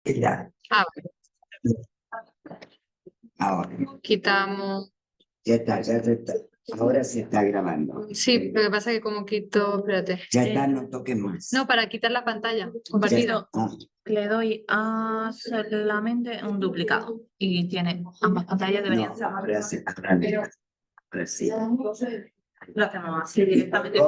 ¿Qué tal? Ah, vale. Ahora, Quitamos. ya está. Ahora se está grabando. Sí, lo que pasa es que como quito, espérate. Ya está, no toques más. No, para quitar la pantalla Ya compartida. está. Ah, Le doy a solamente un duplicado y tiene ambas pantallas deberían no, ser. ahora sí. Ahora sí. Lo hacemos así directamente.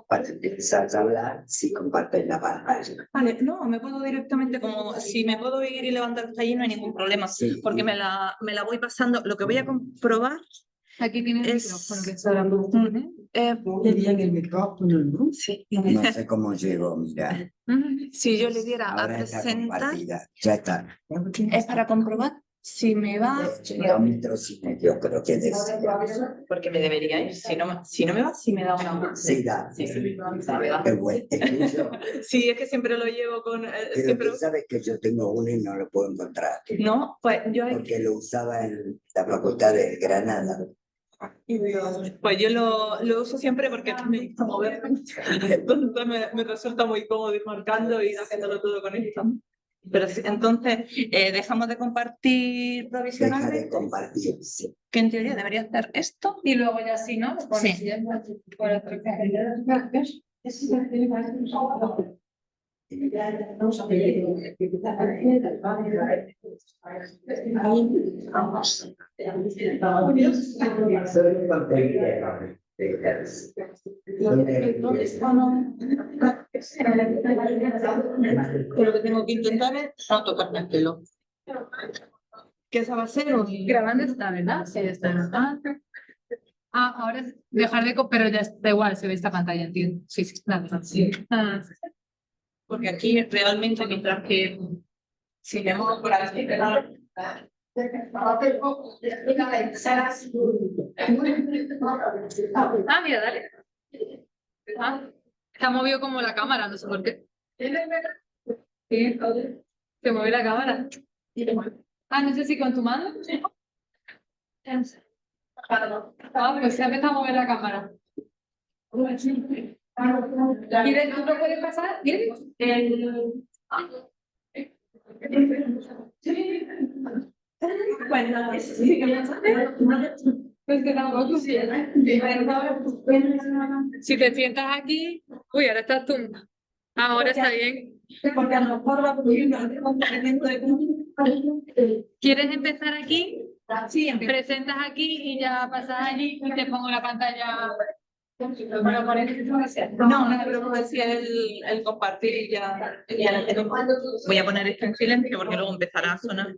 Para empezar a hablar, si compartes la pantalla. Vale, no, me puedo directamente, como si me puedo ir y levantar hasta allí, no hay ningún problema, Sí. porque me la voy pasando. Lo que voy a comprobar Aquí tienes el es. micrófono que está hablando. Le di en el micrófono, ¿no? Sí. No sé cómo llegó, mira. Si yo le diera a Ahora está presentar, compartida. Ya está. es para comprobar si me va. Kilómetros y medio, creo que decía. Porque me debería ir. Si no me va, si me da una. Sí, da. Sí. Qué bueno. Sí, es que siempre lo llevo con. Pero Siempre. tú sabes que yo tengo uno y no lo puedo encontrar. No, pues yo. Porque lo usaba en la facultad de Granada. Pues yo lo uso siempre porque me gusta moverme. Entonces me resulta muy cómodo ir marcando y haciéndolo todo con esto. Pero entonces, dejamos de compartir Deja provisionalmente. de compartir, sí. Que en teoría debería hacer esto. Y luego ya sí, ¿no? Lo pones Sí. y ya está. Por otro Lo que tengo que intentar es no tocarme el pelo. ¿Qué esa va a ser? Grabando está, ¿verdad? Sí, está grabando. Ah, ahora es dejar de... Pero ya da igual, se ve esta pantalla, entiendo. Sí, sí, nada. Sí. Ah, Porque aquí realmente, mientras que si me muevo por aquí, ¿verdad? mira, dale. Ah, se ha movido como la cámara, no sé por qué. Sí, se mueve la cámara. Ah, no sé si con tu mano. Ah, pues se ha empezado a mover la cámara. ¿Quieres, tú lo puedes pasar? ¿Quieres? Bueno, sí, Pues que tampoco. Si te sientas aquí, uy, ahora estás tú. Ahora está bien. porque a lo mejor va a producir un complemento de. ¿Quieres empezar aquí? Sí, Presentas aquí y ya pasas allí y te pongo la pantalla. No, pero como decía el compartir y ya voy a poner esto en silencio porque luego empezará a sonar.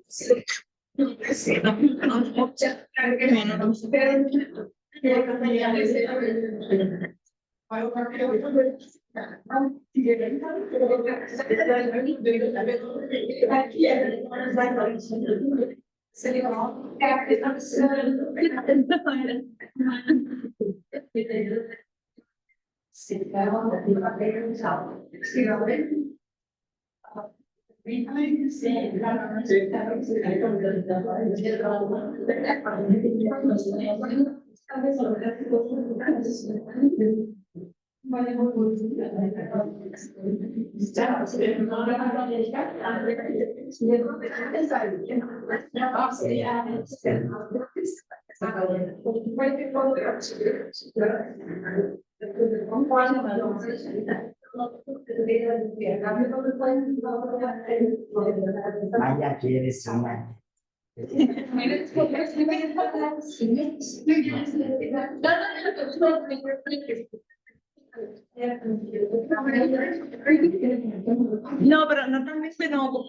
Vaya, quieres sonar. No, pero normalmente no.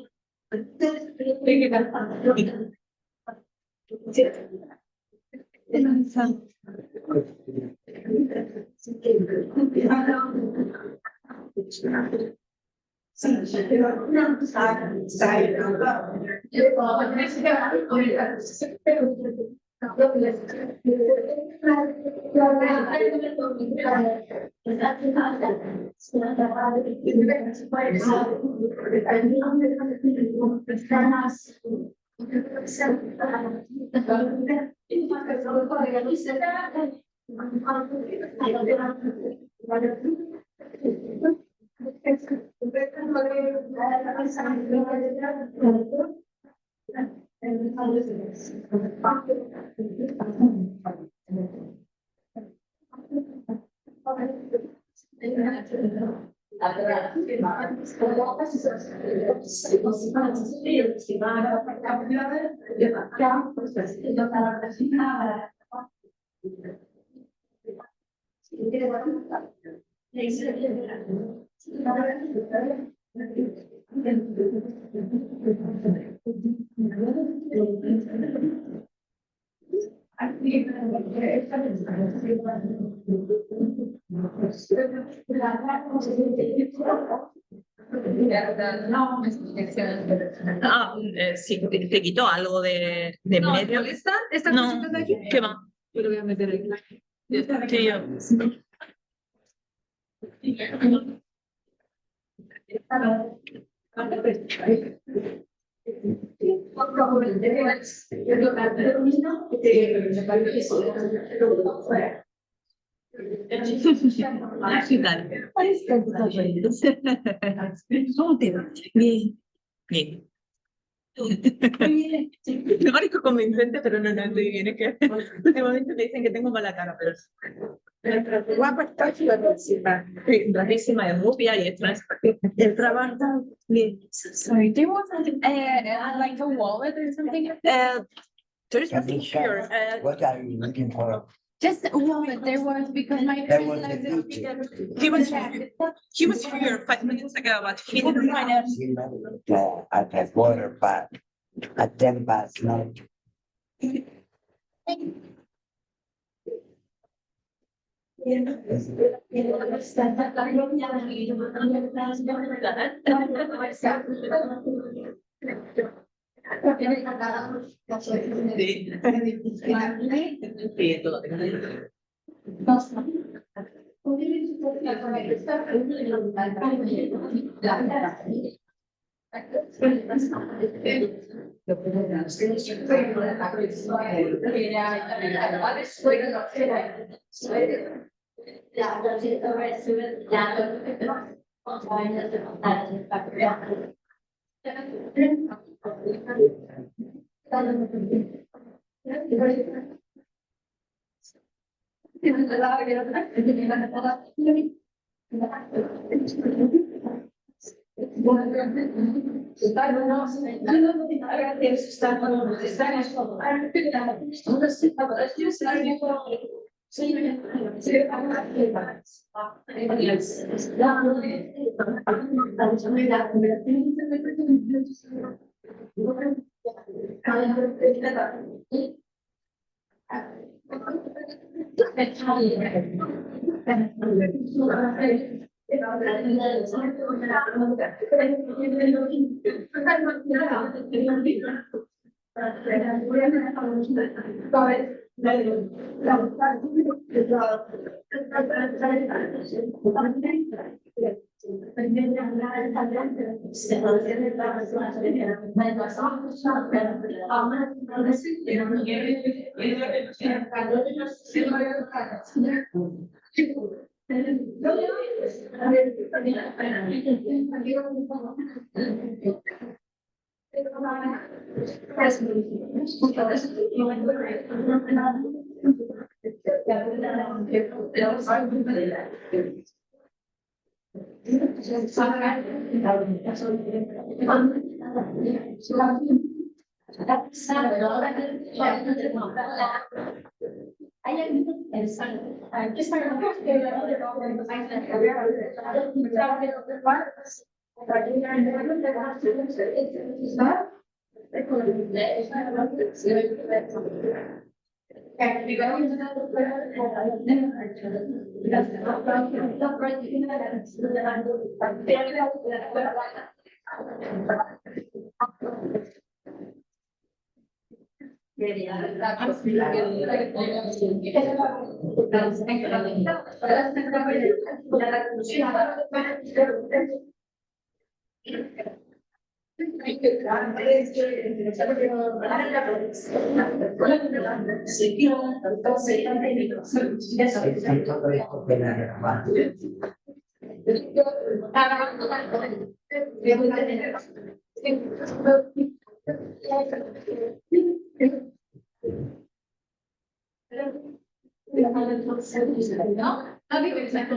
Sí, te quitó algo de No, medio. esta No, cosita de aquí. ¿qué va? Yo lo voy a meter aquí. Sí, Bien. Bien. Me parezco convincente, pero no estoy bien. Es que últimamente me dicen que tengo mala cara, pero Guapa está chulísima. sí, rarísima, es rubia y es trans. El trabajo bien. Sorry, do you want like a wallet or something? There's Can nothing we share? here. What are you looking for? Just a wallet. There was because my There friend was a left it. teacher. He was here 5 minutes ago, but he didn't find out. At the water park at 9:10. Sí. Sí, todo.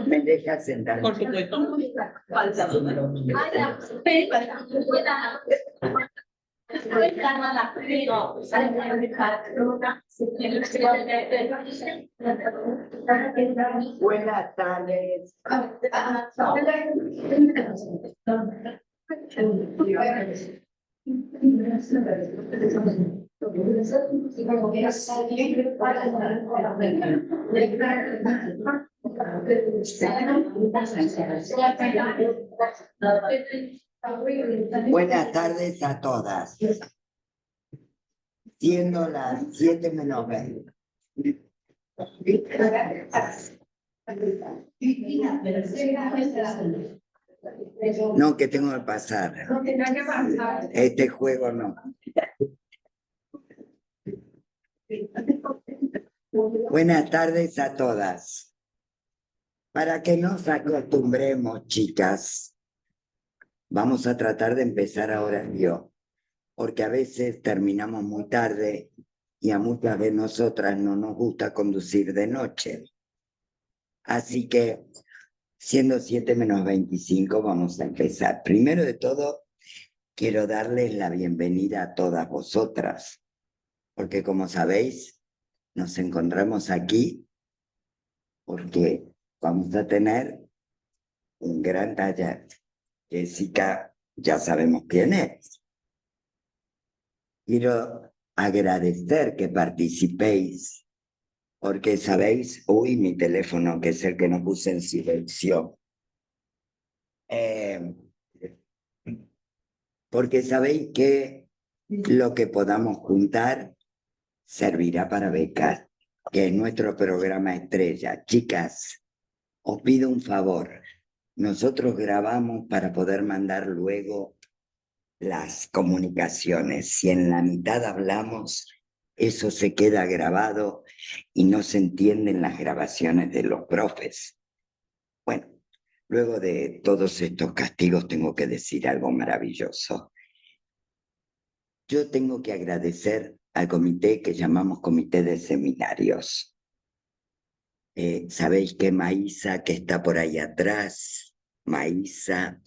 Me deja sentar. Por supuesto. Falta número. Buenas tardes. Buenas tardes a todas. Siendo las 7:20. No, que tengo que pasar. Este juego no. Buenas tardes a todas. Para que nos acostumbremos, chicas, vamos a tratar de empezar ahora yo, porque a veces terminamos muy tarde y a muchas de nosotras no nos gusta conducir de noche. Así que, siendo 7:25, vamos a empezar. Primero de todo, quiero darles la bienvenida a todas vosotras, porque como sabéis, nos encontramos aquí porque vamos a tener un gran taller. Jessica, ya sabemos quién es. Quiero agradecer que participéis, porque sabéis, uy, mi teléfono, que es el que no puse en silencio. Porque sabéis que lo que podamos juntar servirá para becas, que es nuestro programa estrella. Chicas, os pido un favor. Nosotros grabamos para poder mandar luego las comunicaciones. Si en la mitad hablamos, eso se queda grabado y no se entienden las grabaciones de los profes. Bueno, luego de todos estos castigos tengo que decir algo maravilloso. Yo tengo que agradecer al comité que llamamos Comité de Seminarios. Sabéis que Maísa, que está por ahí atrás, Maísa,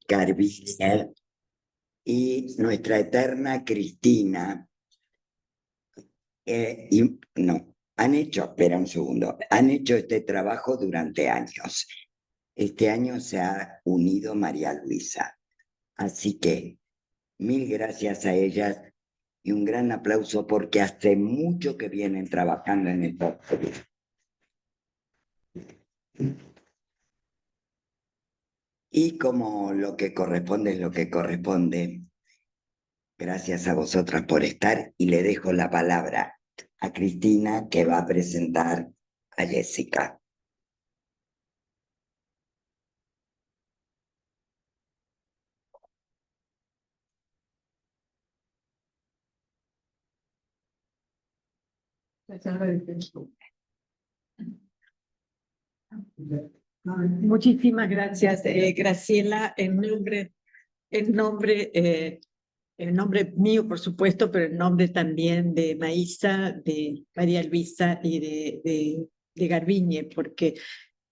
Carvilla y nuestra eterna Cristina, han hecho, espera un segundo, han hecho este trabajo durante años. Este año se ha unido María Luisa. Así que, mil gracias a ellas y un gran aplauso porque hace mucho que vienen trabajando en esto. Y como lo que corresponde es lo que corresponde, gracias a vosotras por estar y le dejo la palabra a Cristina, que va a presentar a Jessica. Muchísimas gracias, Graciela, en nombre mío, por supuesto, pero en nombre también de Maísa, de María Luisa y de Garbiñe, porque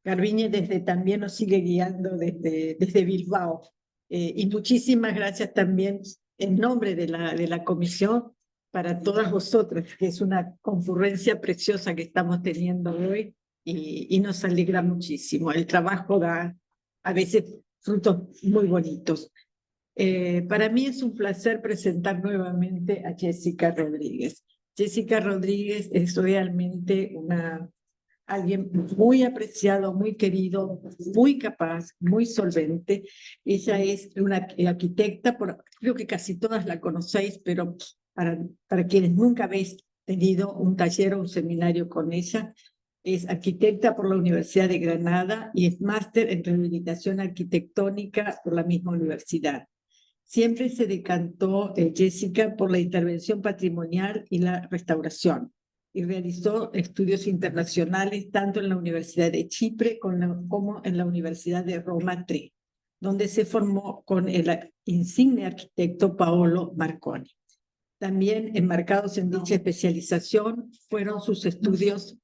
Garbiñe también nos sigue guiando desde Bilbao. Y muchísimas gracias también en nombre de la comisión para todas vosotras, que es una concurrencia preciosa que estamos teniendo hoy y nos alegra muchísimo. El trabajo da a veces frutos muy bonitos. Para mí es un placer presentar nuevamente a Jessica Rodríguez. Jessica Rodríguez es realmente alguien muy apreciado, muy querido, muy capaz, muy solvente. Ella es una arquitecta, creo que casi todas la conocéis, pero para quienes nunca habéis tenido un taller o un seminario con ella, es arquitecta por la Universidad de Granada y es máster en rehabilitación arquitectónica por la misma universidad. Siempre se decantó Jessica por la intervención patrimonial y la restauración. y realizó estudios internacionales tanto en la Universidad de Chipre como en la Universidad de Roma III, donde se formó con el insigne arquitecto Paolo Marconi. También enmarcados en dicha especialización fueron sus estudios.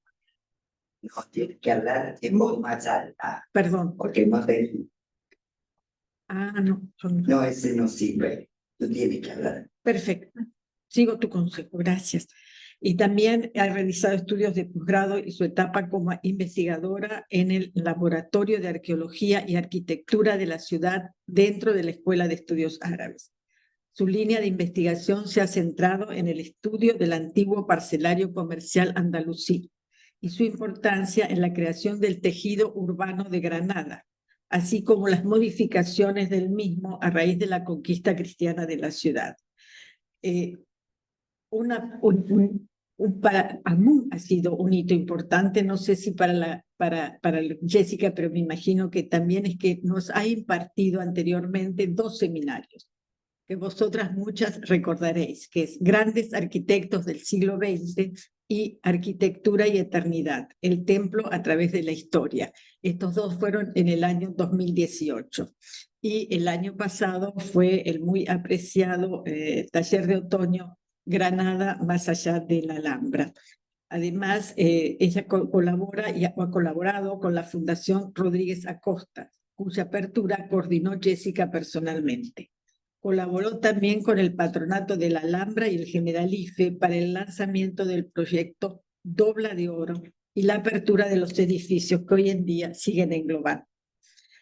No, tienes que hablar en voz más alta, Perdón. porque no te... No. No, ese no sirve. Tú tienes que hablar. Perfecto. Sigo tu consejo, gracias. Y también ha realizado estudios de posgrado y su etapa como investigadora en el Laboratorio de Arqueología y Arquitectura de la ciudad dentro de la Escuela de Estudios Árabes. Su línea de investigación se ha centrado en el estudio del antiguo parcelario comercial andalusí y su importancia en la creación del tejido urbano de Granada, así como las modificaciones del mismo a raíz de la conquista cristiana de la ciudad. Para Amun ha sido un hito importante, no sé si para Jessica, pero me imagino que también es que nos ha impartido anteriormente 2 seminarios, que vosotras muchas recordaréis, que es Grandes Arquitectos del siglo XX y Arquitectura y Eternidad, el templo a través de la historia. Estos 2 fueron en el año 2018. Y el año pasado fue el muy apreciado taller de otoño Granada más allá de la Alhambra. Además, ella colabora y ha colaborado con la Fundación Rodríguez Acosta, cuya apertura coordinó Jessica personalmente. Colaboró también con el Patronato de la Alhambra y el Generalife para el lanzamiento del proyecto Dobla de Oro y la apertura de los edificios que hoy en día siguen englobando.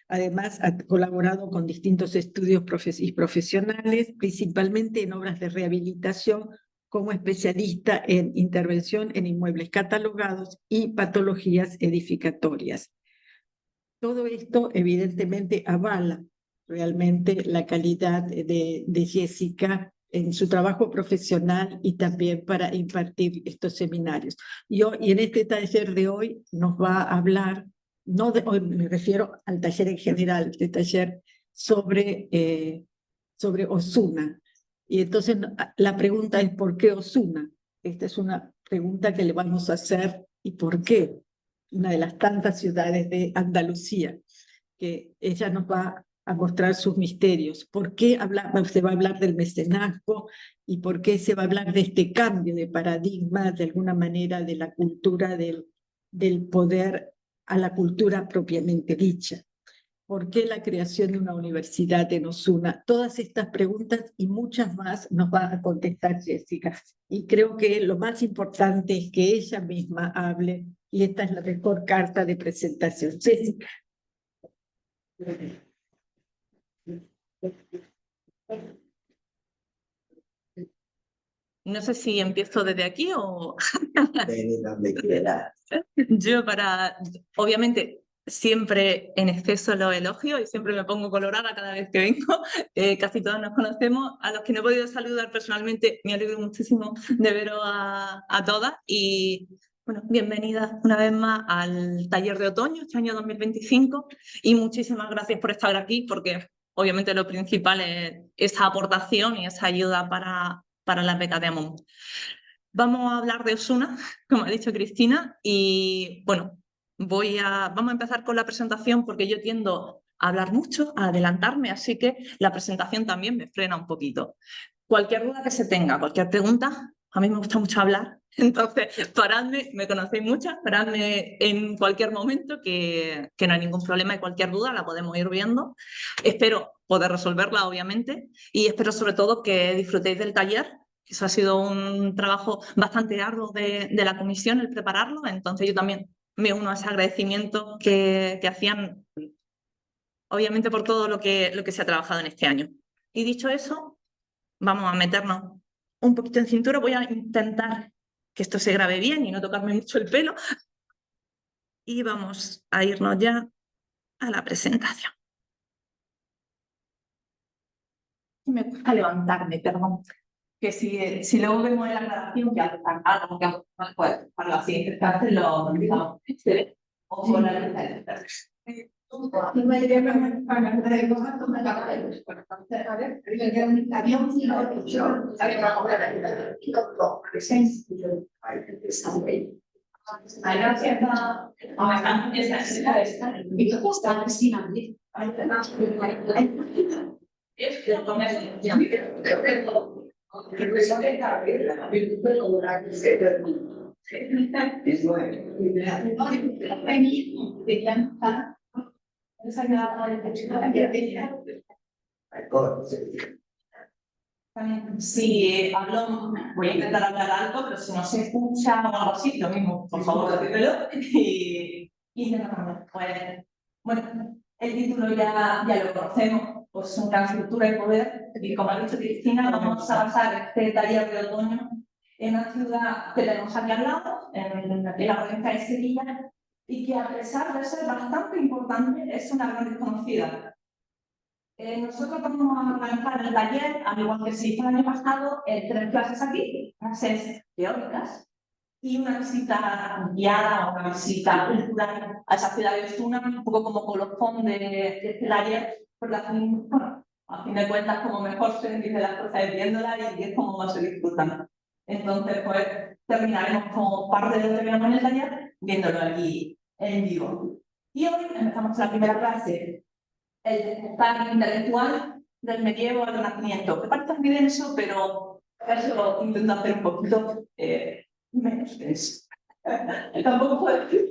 Además, ha colaborado con distintos estudios profesionales, principalmente en obras de rehabilitación, como especialista en intervención en inmuebles catalogados y patologías edificatorias. Todo esto, evidentemente, avala realmente la calidad de Jessica en su trabajo profesional y también para impartir estos seminarios. Y en este taller de hoy nos va a hablar, no de hoy me refiero al taller en general, este taller sobre Osuna. Y entonces la pregunta es, ¿por qué Osuna? Esta es una pregunta que le vamos a hacer, ¿y por qué? Una de las tantas ciudades de Andalucía, que ella nos va a mostrar sus misterios. ¿Por qué se va a hablar del mecenazgo y por qué se va a hablar de este cambio de paradigma, de alguna manera, de la cultura del poder a la cultura propiamente dicha? ¿Por qué la creación de una universidad en Osuna? Todas estas preguntas y muchas más nos va a contestar Jessica. Y creo que lo más importante es que ella misma hable, y esta es la mejor carta de presentación. Jessica. No sé si empiezo desde aquí o... Desde donde quieras. Obviamente, siempre en exceso los elogio y siempre me pongo colorada cada vez que vengo. Casi todos nos conocemos. A los que no he podido saludar personalmente, me alegro muchísimo de veros a todas. Y bueno, bienvenidas una vez más al taller de otoño, este año 2025. Y muchísimas gracias por estar aquí, porque obviamente lo principal es esa aportación y esa ayuda para las becas de Amun. Vamos a hablar de Osuna, como ha dicho Cristina, y bueno, vamos a empezar con la presentación porque yo tiendo a hablar mucho, a adelantarme, así que la presentación también me frena un poquito. Cualquier duda que se tenga, cualquier pregunta, a mí me gusta mucho hablar, entonces paradme, me conocéis muchas, paradme en cualquier momento que no hay ningún problema y cualquier duda la podemos ir viendo. Espero poder resolverla, obviamente, y espero sobre todo que disfrutéis del taller. Eso ha sido un trabajo bastante arduo de la comisión, el prepararlo, entonces yo también me uno a ese agradecimiento que hacían, obviamente, por todo lo que se ha trabajado en este año. Y dicho eso, vamos a meternos un poquito en cintura. Voy a intentar que esto se grabe bien y no tocarme mucho el pelo. Y vamos a irnos ya a la presentación. Me gusta levantarme, perdón. Que si luego vemos en la grabación ya está algo que pues para las siguientes clases lo digamos. ¿Se ve? O con la luz. Si hablo, voy a intentar hablar alto, pero si no se escucha o algo así, lo mismo, por favor, decídmelo y intentamos. Pues, bueno, el título ya lo conocemos, pues una estructura de poder, y como ha dicho Cristina, vamos a basar este taller de otoño en una ciudad que tenemos aquí al lado, en la provincia de Sevilla, y que a pesar de ser bastante importante, es una gran desconocida. Nosotros vamos a organizar el taller, al igual que se hizo el año pasado, 3 clases aquí, clases teóricas, y una visita guiada, una visita cultural a esa ciudad de Osuna, un poco como colofón de este taller, porque a fin de cuentas, como mejor se dice las cosas viéndola y es como más se disfrutan. Entonces, pues, terminaremos como parte de lo que veamos en el taller, viéndolo aquí en vivo. Y hoy empezamos la primera clase, el despertar intelectual del medievo al renacimiento, que parece muy denso, pero eso intento hacer un poquito menos denso. Tampoco puedo decir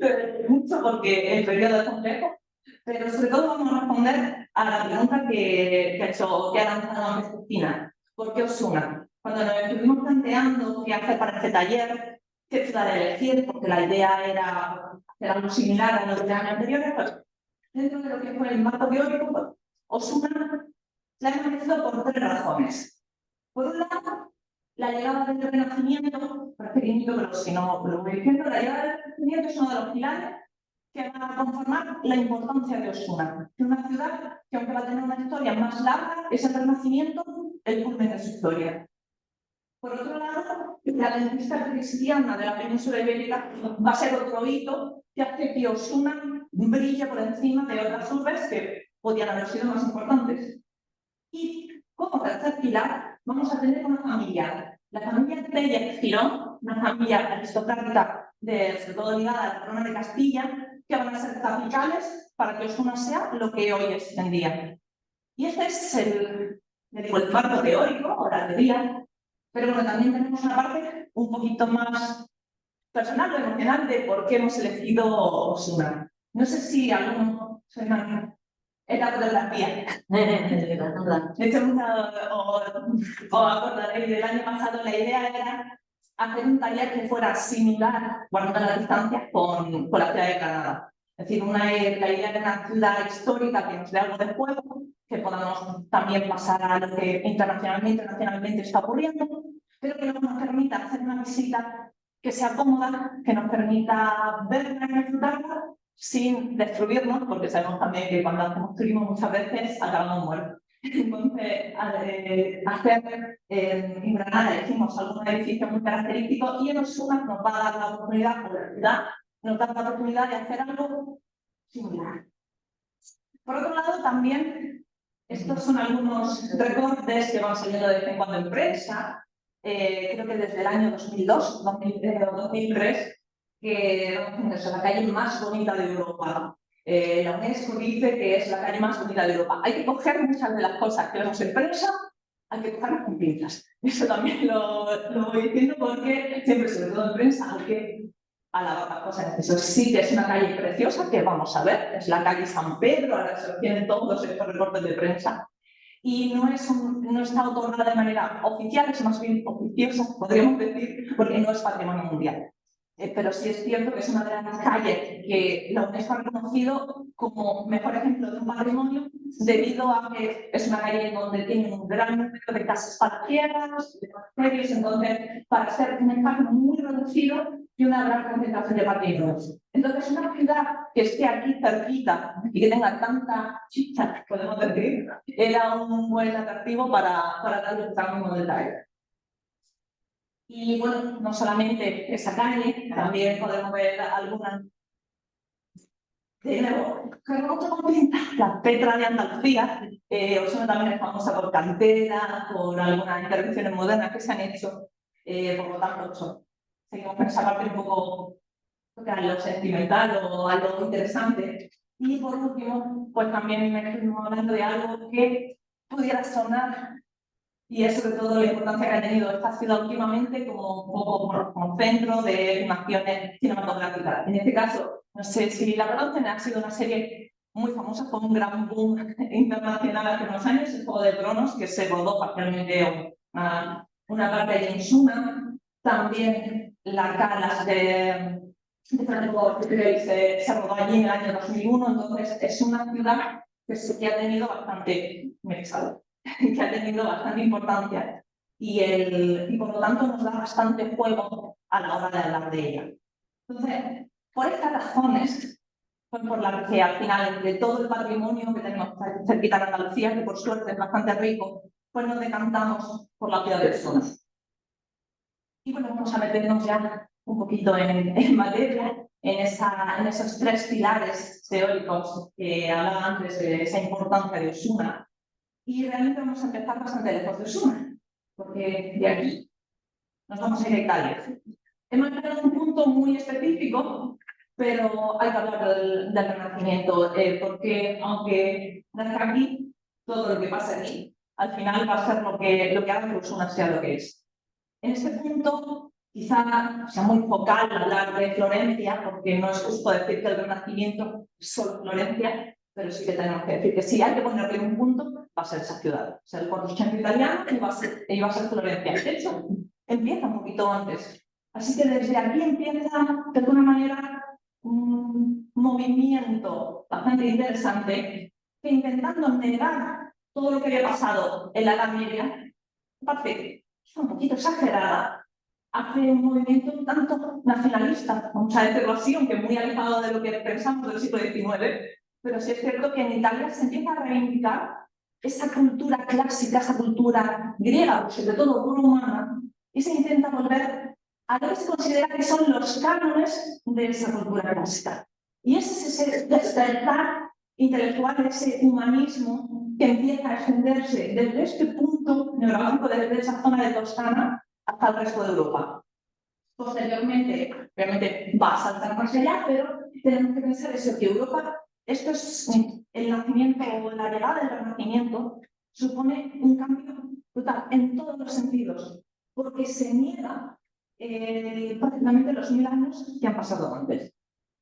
mucho porque el periodo es complejo, pero sobre todo vamos a responder a la pregunta que ha lanzado antes Cristina. ¿Por qué Osuna? Cuando nos estuvimos planteando qué hacer para este taller, qué ciudad elegir, porque la idea era hacer algo similar a los de años anteriores, pues, dentro de lo que fue el marco teórico, Osuna la hemos elegido por 3 razones. Por un lado, la llegada del Renacimiento, pero si no lo voy diciendo, la llegada del Renacimiento es uno de los pilares que van a conformar la importancia de Osuna. Es una ciudad que, aunque va a tener una historia más larga, es el Renacimiento el culmen de su historia. Por otro lado, la conquista cristiana de la península ibérica va a ser otro hito que hace que Osuna brille por encima de otras urbes que podían haber sido más importantes. Y como tercer pilar, vamos a tener una familia. La familia Tellez Girón, una familia aristocrática, sobre todo ligada a la corona de Castilla, que van a ser capitales para que Osuna sea lo que hoy es en día. Y este es el marco teórico, o la teoría. Pero bueno, también tenemos una parte un poquito más personal o emocional de por qué hemos elegido Osuna. No sé si alguno suena esta fotografía. De hecho, os acordaréis del año pasado, la idea era hacer un taller que fuera similar, guardando las distancias, con la ciudad de Granada. Es decir, la idea de una ciudad histórica que nos dé algo de juego, que podamos también pasar a lo que internacionalmente está ocurriendo, pero que nos permita hacer una visita que sea cómoda, que nos permita verla y disfrutarla sin destruirnos, porque sabemos también que cuando hacemos turismo muchas veces acabamos muertos. Entonces, hacer en Granada elegimos algún edificio muy característico y en Osuna nos va a dar la oportunidad, nos da la oportunidad de hacer algo similar. Por otro lado, también, estos son algunos recortes que van saliendo de vez en cuando en prensa. Creo que desde el año 2002 o 2003, que es la calle más bonita de Europa. La UNESCO dice que es la calle más bonita de Europa. Hay que coger muchas de las cosas que vemos en prensa, hay que cogerlas con pinzas. Eso también lo voy diciendo porque siempre, sobre todo en prensa, hay que alabar las cosas. Eso sí que es una calle preciosa que vamos a ver, es la calle San Pedro, ahora se lo tienen todos estos recortes de prensa. Y no está otorgada de manera oficial, es más bien oficiosa, podríamos decir, porque no es patrimonio mundial. Pero sí es cierto que es una de las calles que la UNESCO ha reconocido como mejor ejemplo de un patrimonio, debido a que es una calle donde tiene un gran número de casas palaciegas, de monasterios, entonces, para ser un espacio muy reducido y una gran concentración de patrimonios. Entonces, una ciudad que esté aquí cerquita y que tenga tanta chicha, podemos decir, era un buen atractivo para darle un cambio de taller. Y bueno, no solamente esa calle, también podemos ver algunas De nuevo, la Petra de Andalucía. Osuna también es famosa por cantera, por algunas intervenciones modernas que se han hecho. Por lo tanto, seguimos con esa parte un poco a lo sentimental o a lo interesante. Y por último, pues también estuvimos hablando de algo que pudiera sonar, y es sobre todo la importancia que ha tenido esta ciudad últimamente como un poco como centro de filmaciones cinematográficas. En este caso, no sé si la conocen, ha sido una serie muy famosa, con un gran boom internacional hace unos años, el Juego de Tronos, que se rodó parcialmente una parte en Osuna. También Calas de Franco se rodó allí en el año 2001, entonces es una ciudad que ha tenido bastante, que ha tenido bastante importancia y por lo tanto nos da bastante juego a la hora de hablar de ella. Entonces, por estas razones, pues por las que al final, entre todo el patrimonio que tenemos cerquita de Andalucía, que por suerte es bastante rico, pues nos decantamos por la ciudad de Osuna. Y bueno, vamos a meternos ya un poquito en materia, en esos tres pilares teóricos que hablaba antes de esa importancia de Osuna. Y realmente vamos a empezar bastante lejos de Osuna, porque de aquí nos vamos a ir a Italia. Hemos llegado a un punto muy específico, pero hay que hablar del Renacimiento, porque aunque nazca aquí, todo lo que pasa aquí, al final va a ser lo que haga que Osuna sea lo que es. En este punto, quizá sea muy focal hablar de Florencia, porque no es justo decir que el Renacimiento es solo Florencia, pero sí que tenemos que decir que si hay que ponerle un punto, va a ser esa ciudad. O sea, el 400 italiano y va a ser Florencia. De hecho, empieza un poquito antes. Así que desde aquí empieza, de alguna manera, un movimiento bastante interesante que, intentando negar todo lo que había pasado en la Edad Media, parece un poquito exagerada, hace un movimiento un tanto nacionalista, vamos a decirlo así, aunque muy alejado de lo que pensamos del siglo XIX, pero sí es cierto que en Italia se empieza a reivindicar esa cultura clásica, esa cultura griega, sobre todo romana, y se intenta volver a lo que se considera que son los cánones de esa cultura clásica. Y ese es ese despertar intelectual, ese humanismo que empieza a extenderse desde este punto neurálgico, desde esa zona de Toscana hasta el resto de Europa. Posteriormente, realmente va a saltar más allá, pero tenemos que pensar eso, que Europa, esto es el nacimiento o la llegada del Renacimiento, supone un cambio brutal en todos los sentidos, porque se niega prácticamente los 1000 años que han pasado antes.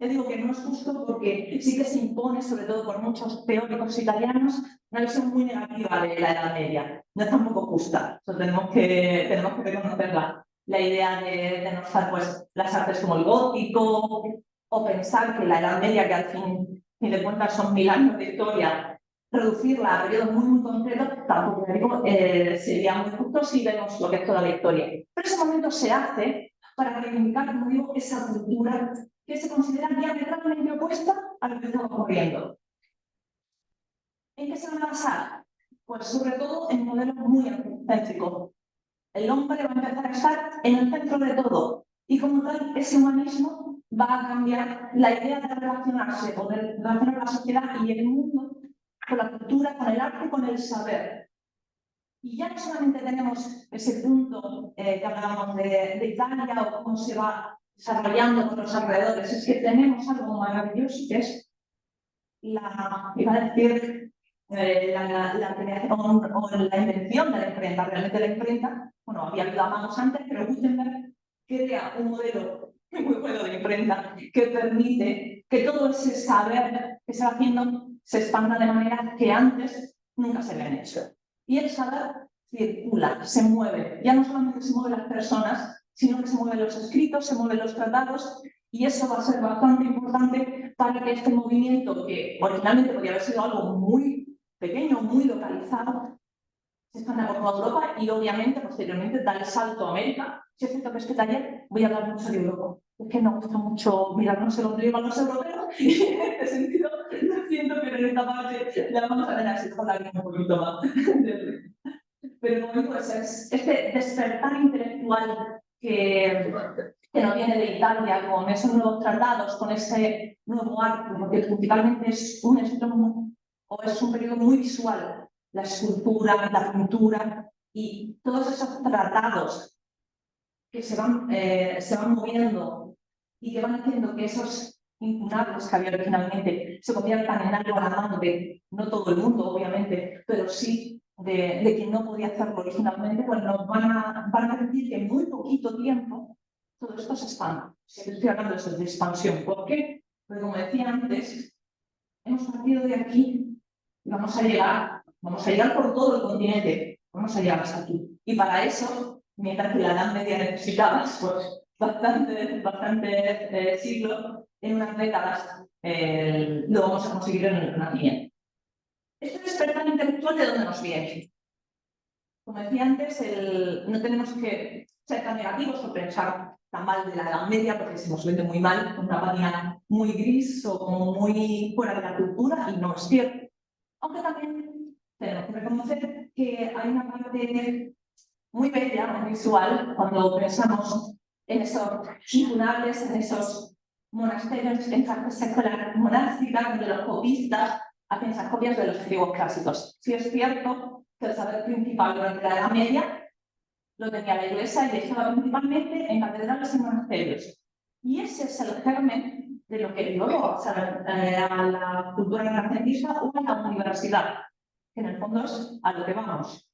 Yo digo que no es justo porque sí que se impone, sobre todo por muchos teóricos italianos, una visión muy negativa de la Edad Media. No es tampoco justa, eso tenemos que reconocerla. La idea de denostar pues, las artes como el gótico, o pensar que la Edad Media, que al fin de cuentas son 1000 años de historia, reducirla a periodos muy concretos, tampoco digo, sería muy justo si vemos lo que es toda la historia. Pero ese momento se hace para reivindicar, como digo, esa cultura que se considera diametralmente opuesta a lo que estaba ocurriendo. ¿En qué se van a basar? Pues sobre todo en modelos muy antropocéntricos. El hombre va a empezar a estar en el centro de todo y como tal ese humanismo va a cambiar la idea de relacionarse o de relacionar la sociedad y el mundo con la cultura, con el arte, con el saber. Y ya no solamente tenemos ese punto que hablábamos de Italia o cómo se va desarrollando con los alrededores, es que tenemos algo maravilloso que es la creación o la invención de la imprenta. Realmente la imprenta, bueno, había habido amanos antes, pero Gutenberg crea un modelo muy bueno de imprenta que permite que todo ese saber que se va haciendo se expanda de manera que antes nunca se habían hecho. Y el saber circula, se mueve. Ya no solamente se mueven las personas, sino que se mueven los escritos, se mueven los tratados, y eso va a ser bastante importante para que este movimiento, que originalmente podría haber sido algo muy pequeño, muy localizado, se expanda por toda Europa y obviamente posteriormente da el salto a América. Si es cierto que este taller voy a hablar mucho de Europa. Es que nos gusta mucho mirarnos el ombligo a los europeos y en este sentido lo siento, pero en esta parte la vamos a tener que hablar un poquito más. Pero como digo, es este despertar intelectual que no viene de Italia, con esos nuevos tratados, con ese nuevo arte, porque principalmente es un estilo o es un periodo muy visual, la escultura, la pintura y todos esos tratados que se van moviendo y que van haciendo que esos incunables que había originalmente se conviertan en algo a la mano de no todo el mundo, obviamente, pero sí de quien no podía hacerlo originalmente, pues nos van a permitir que en muy poquito tiempo todo esto se expanda. Estoy hablando de expansión. ¿Por qué? Porque como decía antes, hemos partido de aquí y vamos a llegar por todo el continente, vamos a llegar hasta aquí. Y para eso, mientras que la Edad Media necesitaba pues, bastantes siglos, en unas décadas lo vamos a conseguir en el Renacimiento. Este despertar intelectual, ¿de dónde nos viene? Como decía antes, no tenemos que ser tan negativos o pensar tan mal de la Edad Media, porque se nos vende muy mal, con una página muy gris o como muy fuera de la cultura, y no es cierto. Aunque también tenemos que reconocer que hay una parte muy bella, muy visual, cuando pensamos en esos incunables, en esos monasterios, en esa escuela monástica, donde los copistas hacen esas copias de los antiguos clásicos. Sí es cierto que el saber principal durante la Edad Media lo tenía la Iglesia y estaba principalmente en catedrales y monasterios. Y ese es el germen de lo que luego a la cultura renacentista o a la universidad, que en el fondo es a lo que vamos.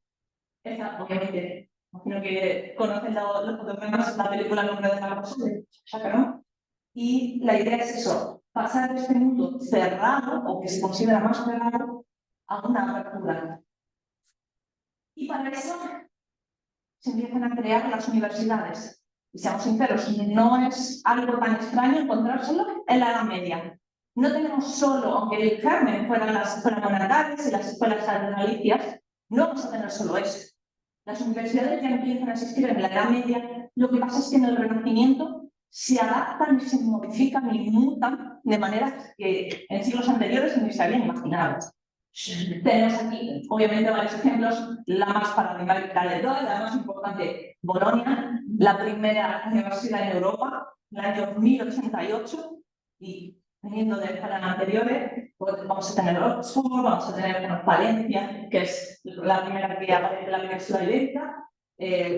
Esa, obviamente, imagino que conocen los fotogramas, la película El nombre de la rosa de Chacarón. Y la idea es eso, pasar de este mundo cerrado, o que se considera más cerrado, a una apertura. Y para eso se empiezan a crear las universidades. Y seamos sinceros, no es algo tan extraño encontrárselo en la Edad Media. No tenemos solo, aunque el germen fueran las escuelas monarcales y las escuelas catedralicias, no vamos a tener solo eso. Las universidades ya empiezan a existir en la Edad Media, lo que pasa es que en el Renacimiento se adaptan y se modifican y mutan de maneras que en siglos anteriores ni se habían imaginado. Tenemos aquí, obviamente, varios ejemplos. La más paradigmática de todas, la más importante, Bolonia, la primera universidad en Europa, el año 1088, y viniendo de escuelas anteriores, pues vamos a tener Oxford, vamos a tener Valencia, que es la primera que aparece en la península ibérica,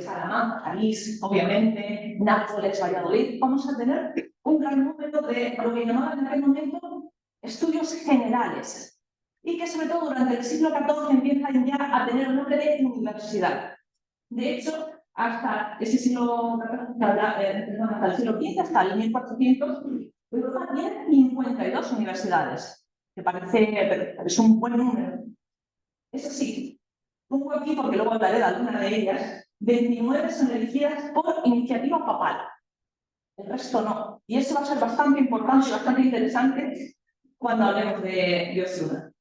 Salamanca, París, obviamente, Nápoles, Valladolid. Vamos a tener un gran número de lo que llamaban en aquel momento estudios generales, y que sobre todo durante el siglo XIV empiezan ya a tener el nombre de universidad. De hecho, hasta ese siglo XIV, hasta el siglo XV, hasta el 1400, Europa tiene 52 universidades, que parece, es un buen número. Eso sí, pongo aquí, porque luego hablaré de alguna de ellas, 29 son elegidas por iniciativa papal. El resto no. Y eso va a ser bastante importante y bastante interesante cuando hablemos de Osuna.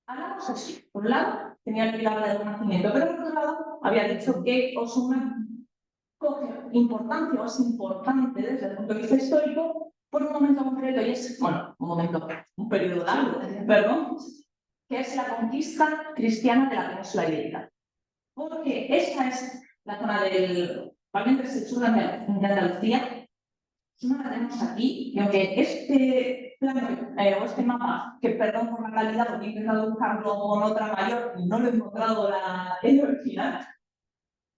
Hablamos así. Por un lado, tenía que hablar del Renacimiento, pero por otro lado, había dicho que Osuna coge importancia o es importante desde el punto de vista histórico por un momento concreto, y es, bueno, un periodo largo, perdón, que es la conquista cristiana de la península ibérica. Porque esta es la zona del, probablemente es el sur de Andalucía, no la tenemos aquí, y aunque este plano o este mapa, que perdón por la calidad, porque he intentado buscarlo con otra mayor y no lo he encontrado el original,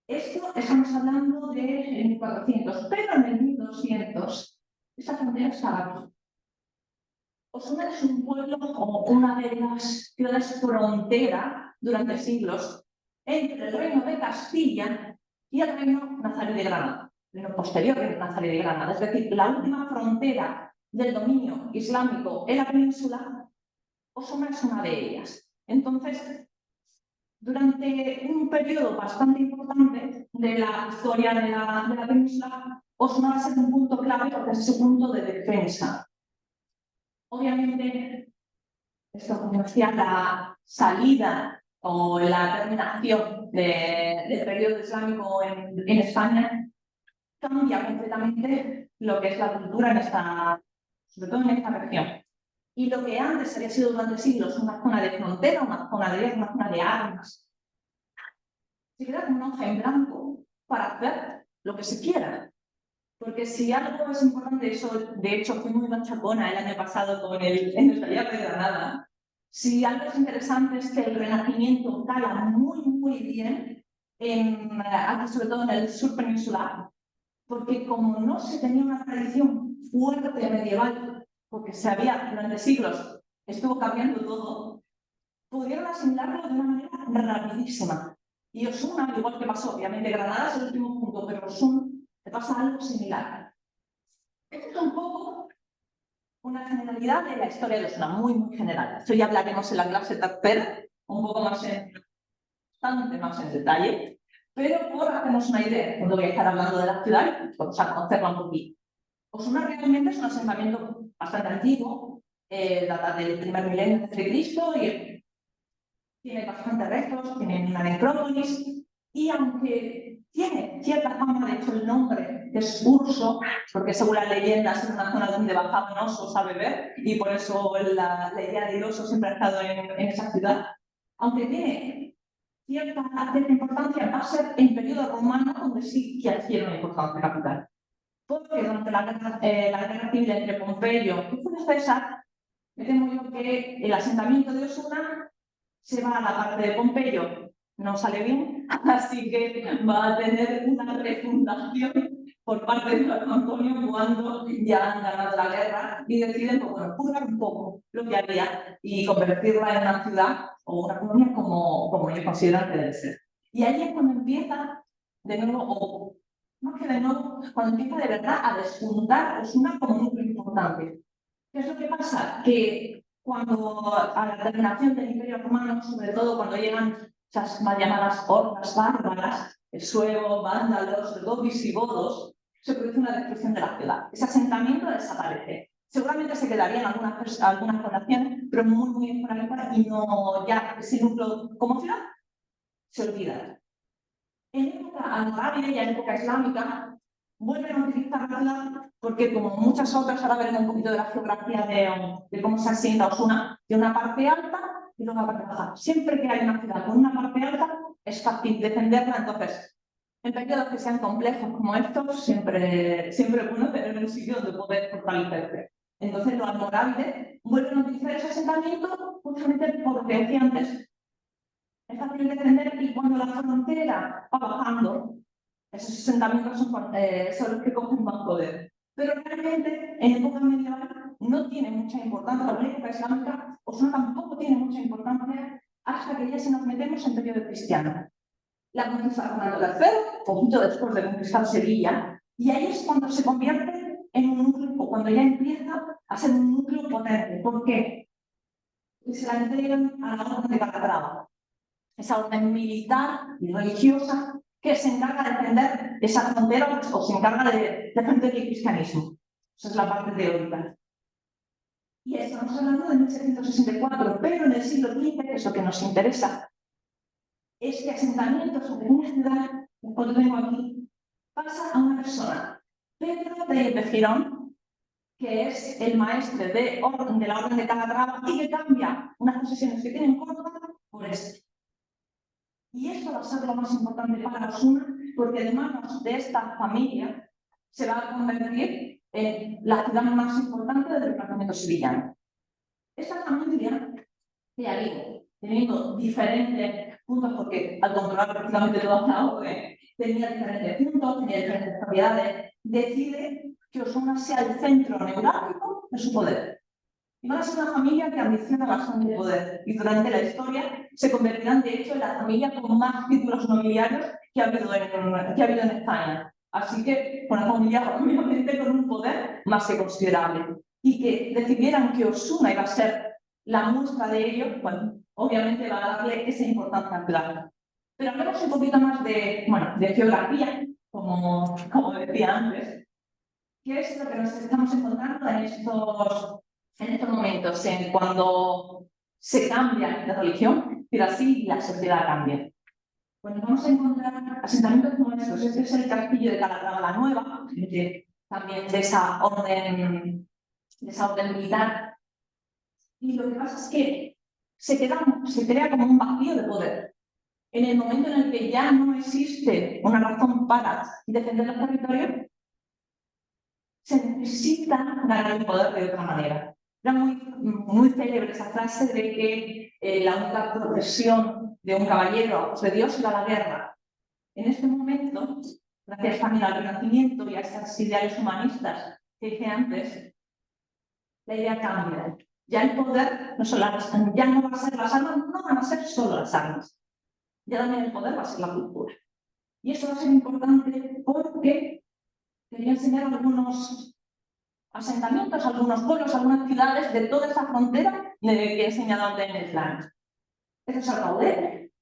esto estamos hablando de 1400, pero en el 1200 esa frontera estaba aquí. Osuna es un pueblo o una de las ciudades frontera durante siglos entre el reino de Castilla y el reino nazarí de Granada, el reino posterior del nazarí de Granada, es decir, la última frontera del dominio islámico en la península. Osuna es una de ellas. Entonces, durante un periodo bastante importante de la historia de la península, Osuna va a ser un punto clave porque es ese punto de defensa. Obviamente, esto como decía, la salida o la terminación del periodo islámico en España cambia completamente lo que es la cultura en sobre todo en esta región. Y lo que antes había sido durante siglos una zona de frontera, una zona de guerra, una zona de armas, se queda como una hoja en blanco para hacer lo que se quiera. Porque si algo es importante, eso de hecho fui muy machacona el año pasado en el taller de Granada, si algo es interesante es que el Renacimiento cala muy, muy bien, aquí sobre todo en el sur peninsular, porque como no se tenía una tradición fuerte medieval, porque se había durante siglos, estuvo cambiando todo, pudieron asimilarlo de una manera rapidísima. Y Osuna, al igual que pasó, obviamente Granada es el último punto, pero Osuna te pasa algo similar. Esto es un poco una generalidad de la historia de Osuna, muy, muy general. Esto ya hablaremos en la clase tercera, un poco más bastante más en detalle, pero por hacernos una idea, cuando voy a estar hablando de la ciudad, vamos a conocerla un poquito. Osuna realmente es un asentamiento bastante antiguo, data del primer milenio de Cristo y tiene bastantes restos, tiene una necrópolis y aunque tiene cierta fama, de hecho el nombre es Urso, porque según las leyendas es una zona donde bajaban osos a beber y por eso la idea del oso siempre ha estado en esa ciudad, aunque tiene cierta importancia, va a ser en periodo romano donde sí que adquiere una importancia capital. Porque durante la guerra civil entre Pompeyo y Julio César, me temo yo que el asentamiento de Osuna se va a la parte de Pompeyo, no sale bien, así que va a tener una refundación por parte de Marco Antonio cuando ya han ganado la guerra y deciden, pues, bueno, curar un poco lo que había y convertirla en una ciudad o una colonia como ellos consideran que debe ser. Y ahí es cuando empieza de nuevo, o más que de nuevo, cuando empieza de verdad a despuntar Osuna como un núcleo importante. ¿Qué es lo que pasa? Que cuando a la terminación del Imperio Romano, sobre todo cuando llegan esas mal llamadas hordas bárbaras, suevos, vándalos, gotis y godos, se produce una destrucción de la ciudad. Ese asentamiento desaparece. Seguramente se quedarían algunas poblaciones, pero muy, muy esporádicas y no ya ese núcleo como ciudad se olvida. En época almorávide y en época islámica vuelven a utilizar la ciudad porque, como muchas otras, ahora veremos un poquito de la geografía de cómo se asienta Osuna, de una parte alta y luego una parte baja. Siempre que hay una ciudad con una parte alta, es fácil defenderla. Entonces, en periodos que sean complejos como estos, siempre es bueno tener un sitio donde poder fortalecerse. Entonces, los almorávides vuelven a utilizar ese asentamiento justamente por lo que decía antes. Es fácil defender y cuando la frontera va bajando, esos asentamientos son los que cogen más poder. Pero realmente, en época medieval, no tiene mucha importancia, la época islámica, Osuna tampoco tiene mucha importancia hasta que ya se nos metemos en periodo cristiano. La conquista Fernando III, poquito después de conquistar Sevilla, y ahí es cuando se convierte en un núcleo, o cuando ya empieza a ser un núcleo potente. ¿Por qué? Porque se la entregan a la orden de Calatrava, esa orden militar y religiosa que se encarga de defender esa frontera o se encarga de defender el cristianismo. Esa es la parte teórica. Y estamos hablando de 1764, pero en el siglo XV, que es lo que nos interesa, este asentamiento sobre una ciudad, como lo tengo aquí, pasa a una persona, Pedro de Girón, que es el maestre de la Orden de Calatrava y que cambia unas posesiones que tienen Córdoba por esto. Y esto va a ser lo más importante para Osuna, porque de manos de esta familia se va a convertir en la ciudad más importante del Renacimiento sevillano. Esta familia, ya digo, teniendo diferentes puntos, porque al controlar prácticamente toda la orden, tenía diferentes puntos, tenía diferentes propiedades, decide que Osuna sea el centro neurálgico de su poder. Y van a ser una familia que ambiciona bastante poder y durante la historia se convertirán de hecho en la familia con más títulos nobiliarios que ha habido en España. Así que una familia obviamente con un poder más que considerable. Y que decidieran que Osuna iba a ser la muestra de ello, bueno, obviamente va a darle esa importancia clara. Pero hablemos un poquito más de geografía, como decía antes. ¿Qué es lo que nos estamos encontrando en estos momentos, cuando se cambia la religión, pero así la sociedad cambia? Bueno, vamos a encontrar asentamientos como estos. Este es el castillo de Calatrava la Nueva, también de esa orden militar. Y lo que pasa es que se crea como un vacío de poder. en el momento en el que ya no existe una razón para defender los territorios, se necesita ganar el poder de otra manera. Era muy célebre esa frase de que la única profesión de un caballero de Dios era la guerra. En este momento, gracias también al Renacimiento y a estas ideales humanistas que dije antes, la idea cambia. Ya el poder ya no va a ser las armas, no van a ser solo las armas. Ya también el poder va a ser la cultura. Y eso va a ser importante porque quería enseñar algunos asentamientos, algunos pueblos, algunas ciudades de toda esa frontera que he enseñado antes en el plan. Esto es Alcaudete,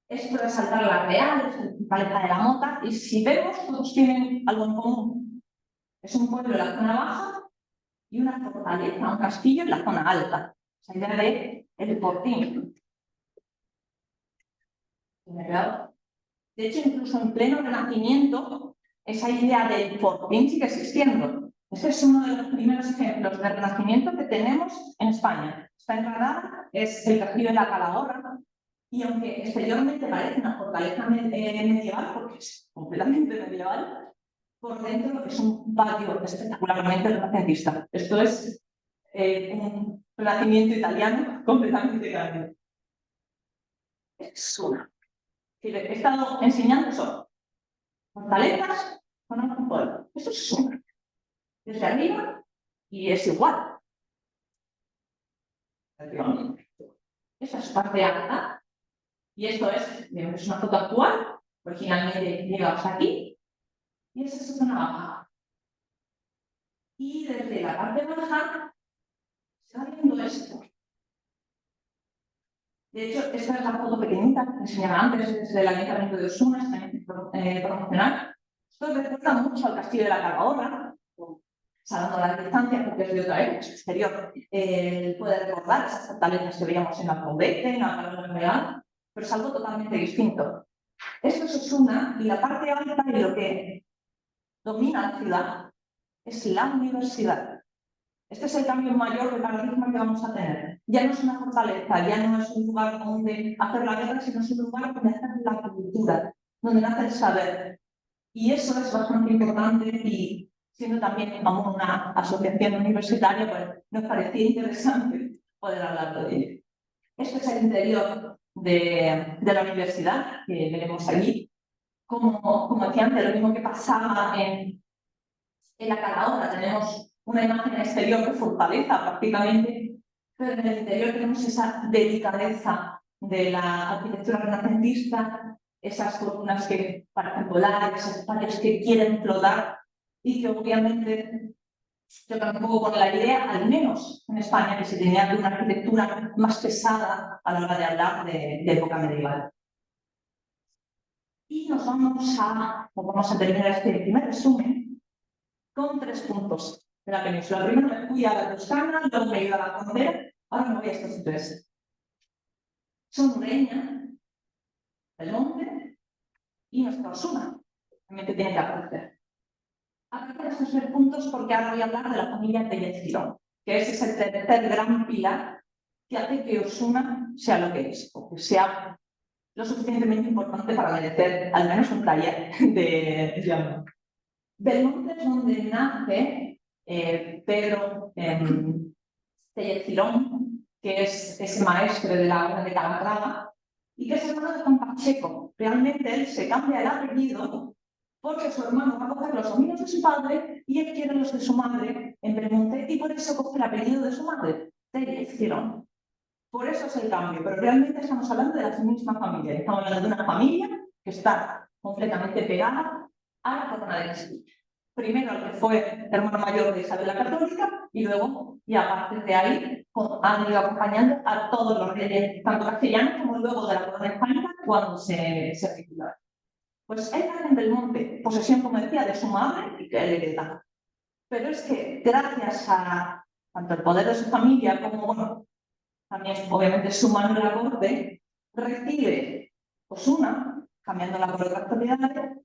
esto es Alcalá la Real, es Caleta de la Mota, y si vemos, todos tienen algo en común. Es un pueblo en la zona baja y una fortaleza, un castillo en la zona alta. Esa idea de el fortín. De hecho, incluso en pleno Renacimiento, esa idea del fortín sigue existiendo. Este es uno de los primeros ejemplos de Renacimiento que tenemos en España. Está en Granada, es el castillo de la Calahorra, y aunque exteriormente parece una fortaleza medieval, porque es completamente medieval, por dentro es un patio espectacularmente renacentista. Esto es un renacimiento italiano completamente grande. Es una. He estado enseñando eso. Fortalezas con un pueblo. Eso es una. Desde arriba y es igual. Esa es parte alta. Y esto es una foto actual. Originalmente llegamos aquí. Y esa es una baja. Y desde la parte baja se va viendo esto. De hecho, esta es la foto pequeñita que enseñaba antes desde el Ayuntamiento de Osuna, promocional. Esto recuerda mucho al castillo de la Calahorra, salvando la distancia porque es de otra época, es exterior. Puede recordar esas fortalezas que veíamos en Alcaudete, en Alcalá Real, pero es algo totalmente distinto. Esto es Osuna y la parte alta y lo que domina la ciudad es la universidad. Este es el cambio mayor de paradigma que vamos a tener. Ya no es una fortaleza, ya no es un lugar donde hacer la guerra, sino es un lugar donde hacer la cultura, donde nace el saber. Y eso es bastante importante y siendo también como una asociación universitaria, pues nos parecía interesante poder hablar de ello. Este es el interior de la universidad que veremos allí. Como decía antes, lo mismo que pasaba en la Calahorra, tenemos una imagen exterior de fortaleza prácticamente, pero en el interior tenemos esa delicadeza de la arquitectura renacentista, esas columnas que parecen volar, esos patios que quieren flotar y que obviamente chocan un poco con la idea, al menos en España, que se tenía una arquitectura más pesada a la hora de hablar de época medieval. Y vamos a terminar este primer resumen con 3 puntos de la península. Primero me fui a la Toscana, luego me he ido a la frontera, ahora me voy a estos 3. Son Ureña, Belmonte y nuestra Osuna, también que tiene que aparecer. Aparecen estos 3 puntos porque ahora voy a hablar de la familia Tellez-Girón, que ese es el tercer gran pilar que hace que Osuna sea lo que es, o que sea lo suficientemente importante para merecer al menos un taller de llamo. Belmonte es donde nace Pedro Tellez-Girón, que es ese maestre de la Orden de Calatrava, y que es hermano de Juan Pacheco. Realmente él se cambia el apellido porque su hermano va a coger los dominios de su padre y él quiere los de su madre en Belmonte y por eso coge el apellido de su madre, Tellez-Girón. Por eso es el cambio, pero realmente estamos hablando de la misma familia. Estamos hablando de una familia que está completamente pegada a la corona de Castilla. Primero el que fue hermano mayor de Isabel la Católica y luego, y a partir de ahí, han ido acompañando a todos los reyes, tanto castellanos como luego de la corona española, cuando se titularon. Pues él nace en Belmonte, posesión, como decía, de su madre y que él hereda. Pero es que gracias a tanto el poder de su familia como, bueno, también obviamente su mano en la corte, recibe Osuna, cambiando la por otras propiedades,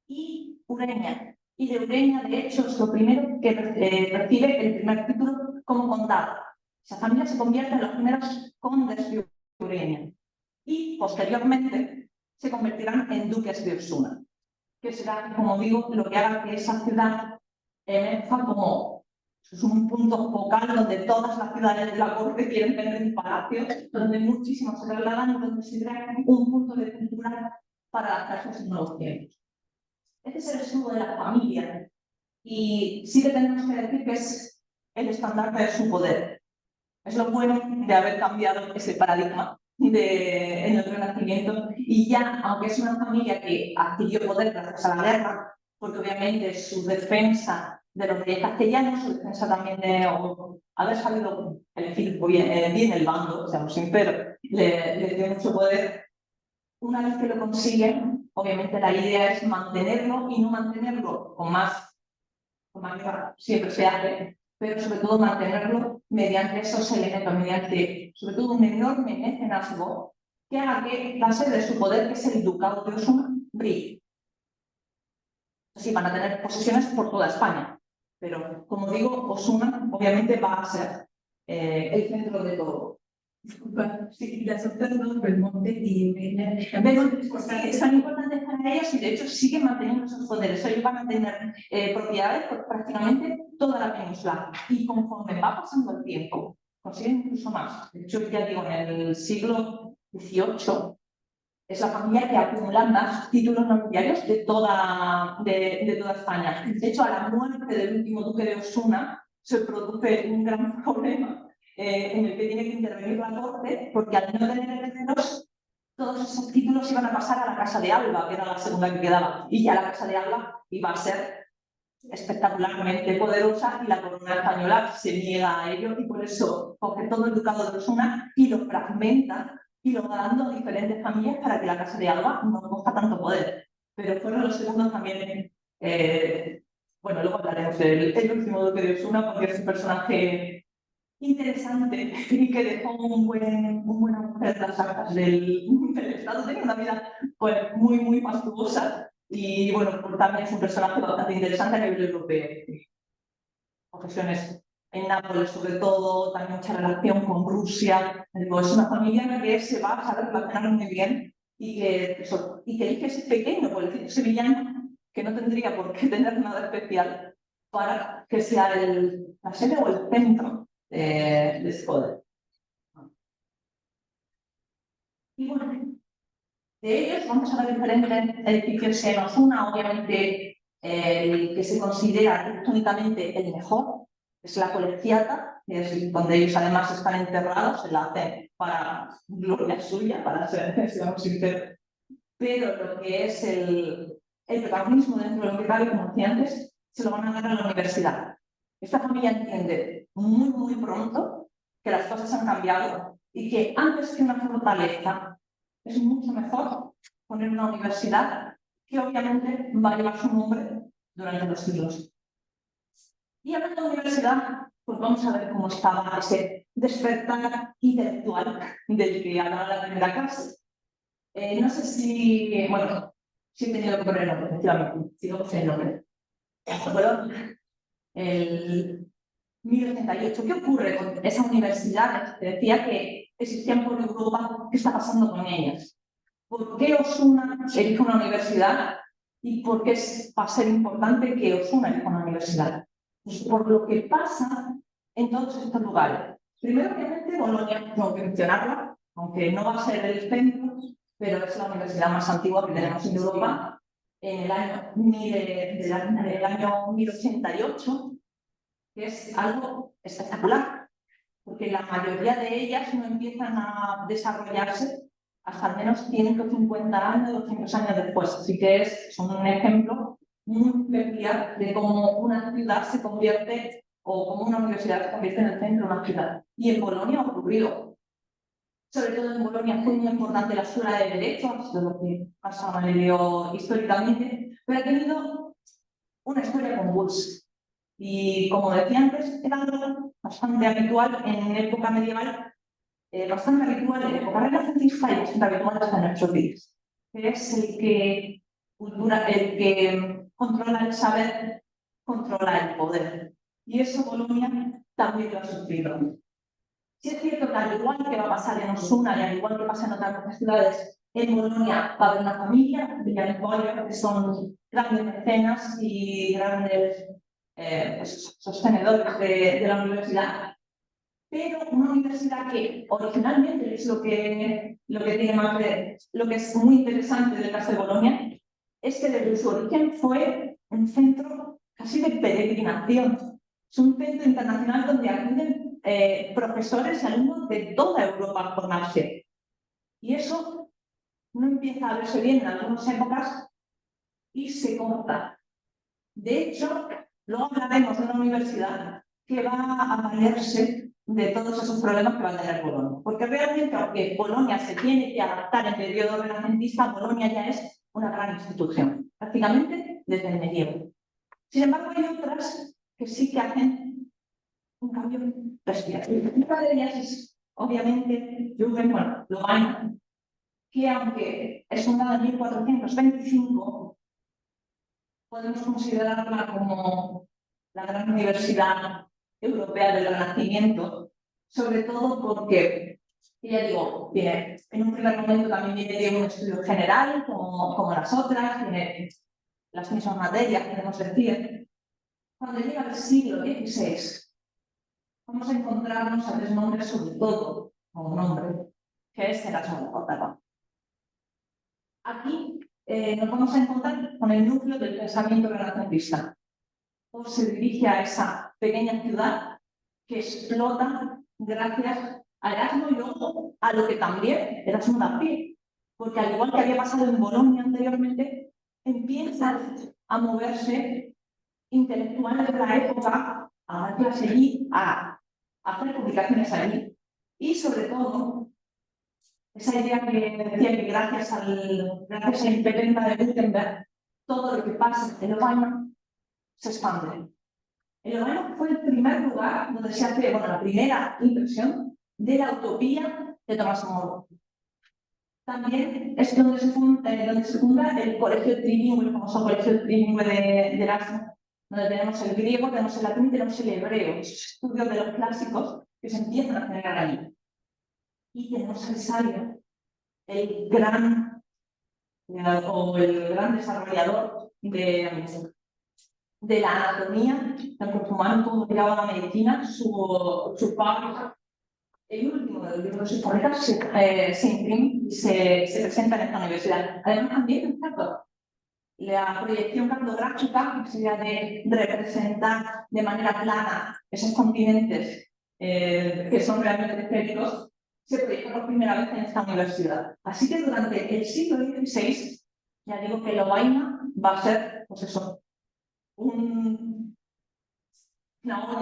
y Ureña. Y de Ureña, de hecho, es lo primero que recibe el primer título como condado. Esa familia se convierte en los primeros condes de Ureña. y posteriormente se convertirán en duques de Osuna, que será, como digo, lo que haga que esa ciudad emerja como un punto focal donde todas las ciudades de la corte quieren tener un palacio, donde muchísimos se trasladan y donde se crea un punto de cultura para adaptarse a esos nuevos tiempos. Este es el escudo de la familia y sí que tenemos que decir que es el estandarte de su poder. Es lo bueno de haber cambiado ese paradigma en el Renacimiento y ya, aunque es una familia que adquirió poder gracias a la guerra, porque obviamente su defensa de los reyes castellanos, su defensa también de haber sabido elegir bien el bando, seamos sinceros, le dio mucho poder. Una vez que lo consiguen, obviamente la idea es mantenerlo y no mantenerlo con mayor, siempre se hace, pero sobre todo mantenerlo mediante esos elementos, mediante sobre todo un enorme mecenazgo que haga que la sede de su poder, que es el ducado de Osuna, brille. Sí, van a tener posesiones por toda España, pero como digo, Osuna obviamente va a ser el centro de todo. Disculpa, sí, las otras dos, Belmonte y Belmonte, sí, son importantes para ellos y de hecho siguen manteniendo esos poderes. Ellos van a tener propiedades por prácticamente toda la península y conforme va pasando el tiempo, consiguen incluso más. De hecho, ya digo, en el siglo XVIII es la familia que acumula más títulos nobiliarios de toda España. De hecho, a la muerte del último duque de Osuna se produce un gran problema en el que tiene que intervenir la corte, porque al no tener herederos, todos esos títulos iban a pasar a la Casa de Alba, que era la segunda que quedaba, y ya la Casa de Alba iba a ser espectacularmente poderosa y la corona española se niega a ello y por eso coge todo el ducado de Osuna y lo fragmenta y lo va dando a diferentes familias para que la Casa de Alba no coja tanto poder. Pero fueron los segundos también, bueno, luego hablaremos del último duque de Osuna porque es un personaje interesante y que dejó un buen auge en las actas del Estado. Tenía una vida pues, muy fastuosa y bueno, también es un personaje bastante interesante a nivel europeo. Posesiones en Nápoles, sobre todo, también mucha relación con Rusia. Es una familia que se va a saber relacionar muy bien y que elige ese pequeño pueblecito sevillano que no tendría por qué tener nada especial para que sea la sede o el centro de ese poder. Y bueno, de ellos vamos a ver diferentes edificios en Osuna, obviamente el que se considera arquitectónicamente el mejor es la Colegiata, que es donde ellos además están enterrados, se la hacen para gloria suya, para ser, seamos sinceros. Pero lo que es el protagonismo dentro de lo que cabe, como decía antes, se lo van a dar a la universidad. Esta familia entiende muy pronto que las cosas han cambiado y que antes que una fortaleza es mucho mejor poner una universidad que obviamente va a llevar su nombre durante los siglos. Y hablando de universidad, pues vamos a ver cómo estaba ese despertar intelectual del que hablaba la primera clase. No sé si, bueno, sí he tenido que poner el nombre, efectivamente, sigamos el nombre. Bueno, el 1088. ¿Qué ocurre con esa universidad? Te decía que existían por Europa. ¿Qué está pasando con ellas? ¿Por qué Osuna elige una universidad? ¿Y por qué va a ser importante que Osuna elija una universidad? Pues por lo que pasa en todos estos lugares. Primero, obviamente, Bolonia, tengo que mencionarla, aunque no va a ser el centro, pero es la universidad más antigua que tenemos en Europa. En el año 1088, que es algo espectacular, porque la mayoría de ellas no empiezan a desarrollarse hasta al menos 150 años, 200 años después. Así que son un ejemplo muy peculiar de cómo una ciudad se convierte, o cómo una universidad se convierte en el centro de una ciudad. Y en Bolonia ocurrió. Sobre todo en Bolonia fue muy importante la escuela de Derecho, de lo que pasa medio históricamente, pero ha tenido una historia convulsa. Y como decía antes, era algo bastante habitual en época medieval, bastante habitual en época renacentista y bastante habitual hasta nuestros días. Es el que controla el saber, controla el poder. Y eso Bolonia también lo ha sufrido. Sí es cierto que al igual que va a pasar en Osuna y al igual que pasa en otras ciudades, en Bolonia va a haber una familia de Jan que son grandes mecenas y grandes pues, sostenedores de la universidad, pero una universidad que originalmente es lo que tiene más lo que es muy interesante del caso de Bolonia, es que desde su origen fue un centro casi de peregrinación. Es un centro internacional donde acuden profesores y alumnos de toda Europa a formarse. Y eso no empieza a verse bien en algunas épocas y se corta. De hecho, luego hablaremos de una universidad que va a valerse de todos esos problemas que va a tener Bolonia. Porque realmente, aunque Bolonia se tiene que adaptar en periodo renacentista, Bolonia ya es una gran institución, prácticamente desde el medievo. Sin embargo, hay otras que sí que hacen un cambio respiratorio. Una de ellas es, obviamente, Lovaina, que aunque es fundada en 1425, podemos considerarla como la gran universidad europea del Renacimiento, sobre todo porque, ya digo, en un primer momento también viene de un estudio general, como las otras, tiene las mismas materias, podemos decir. Cuando llega el siglo XVI, vamos a encontrarnos a tres nombres, sobre todo, como nombre, que es Erasmo de Córdoba. Aquí nos vamos a encontrar con el núcleo del pensamiento renacentista. O se dirige a esa pequeña ciudad que explota gracias a Erasmo y luego a lo que también Erasmo da pie. Porque al igual que había pasado en Bolonia anteriormente, empiezan a moverse intelectuales de la época a dar clase allí, a hacer publicaciones allí. Y sobre todo, esa idea que decía que gracias a la imprenta de Gutenberg, todo lo que pasa en Lovaina se expande. En Lovaina fue el primer lugar donde se hace la primera impresión de la utopía de Tomás Moro. También es donde se funda el colegio trilingüe, el famoso colegio trilingüe de Erasmo, donde tenemos el griego, tenemos el latín y tenemos el hebreo, esos estudios de los clásicos que se empiezan a generar allí. Y tenemos el Salio, el gran desarrollador de la anatomía del cuerpo humano, todo lo que lleva a la medicina, su fábrica. El último de los libros de su fábrica se imprime y se presenta en esta universidad. Además, también, la proyección cartográfica, que sería de representar de manera plana esos continentes que son realmente esféricos, se proyecta por primera vez en esta universidad. Así que durante el siglo XVI, ya digo que Lovaina va a ser, pues eso, una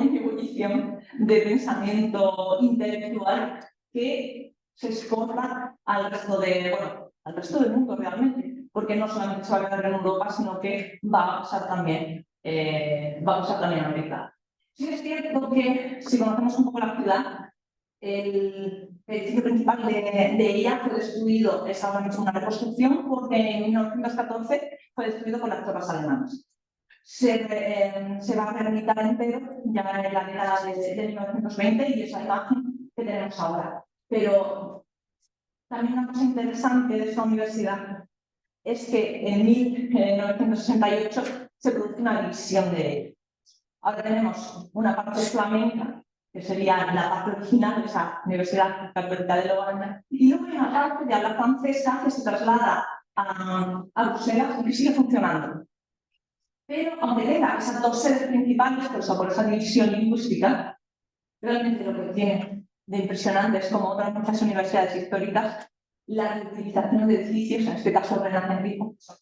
ebullición de pensamiento intelectual que se exporta al resto del mundo realmente, porque no solamente se va a quedar en Europa, sino que va a pasar también, en América. Sí es cierto que, si conocemos un poco la ciudad, el edificio principal de ella fue destruido, es ahora mismo una reconstrucción, porque en 1914 fue destruido por las tropas alemanas. Se va a rehabilitar entero ya en la década de 1920 y esa imagen que tenemos ahora. Pero también una cosa interesante de esta universidad es que en 1968 se produce una división de ella. Ahora tenemos una parte flamenca, que sería la parte original de esa Universidad Católica de Lovaina, y luego hay una parte de habla francesa que se traslada a Bruselas y que sigue funcionando. Pero aunque tenga esas dos sedes principales, por esa división lingüística, realmente lo que tiene de impresionante es, como otras muchas universidades históricas, la reutilización de edificios, en este caso renacentistas, son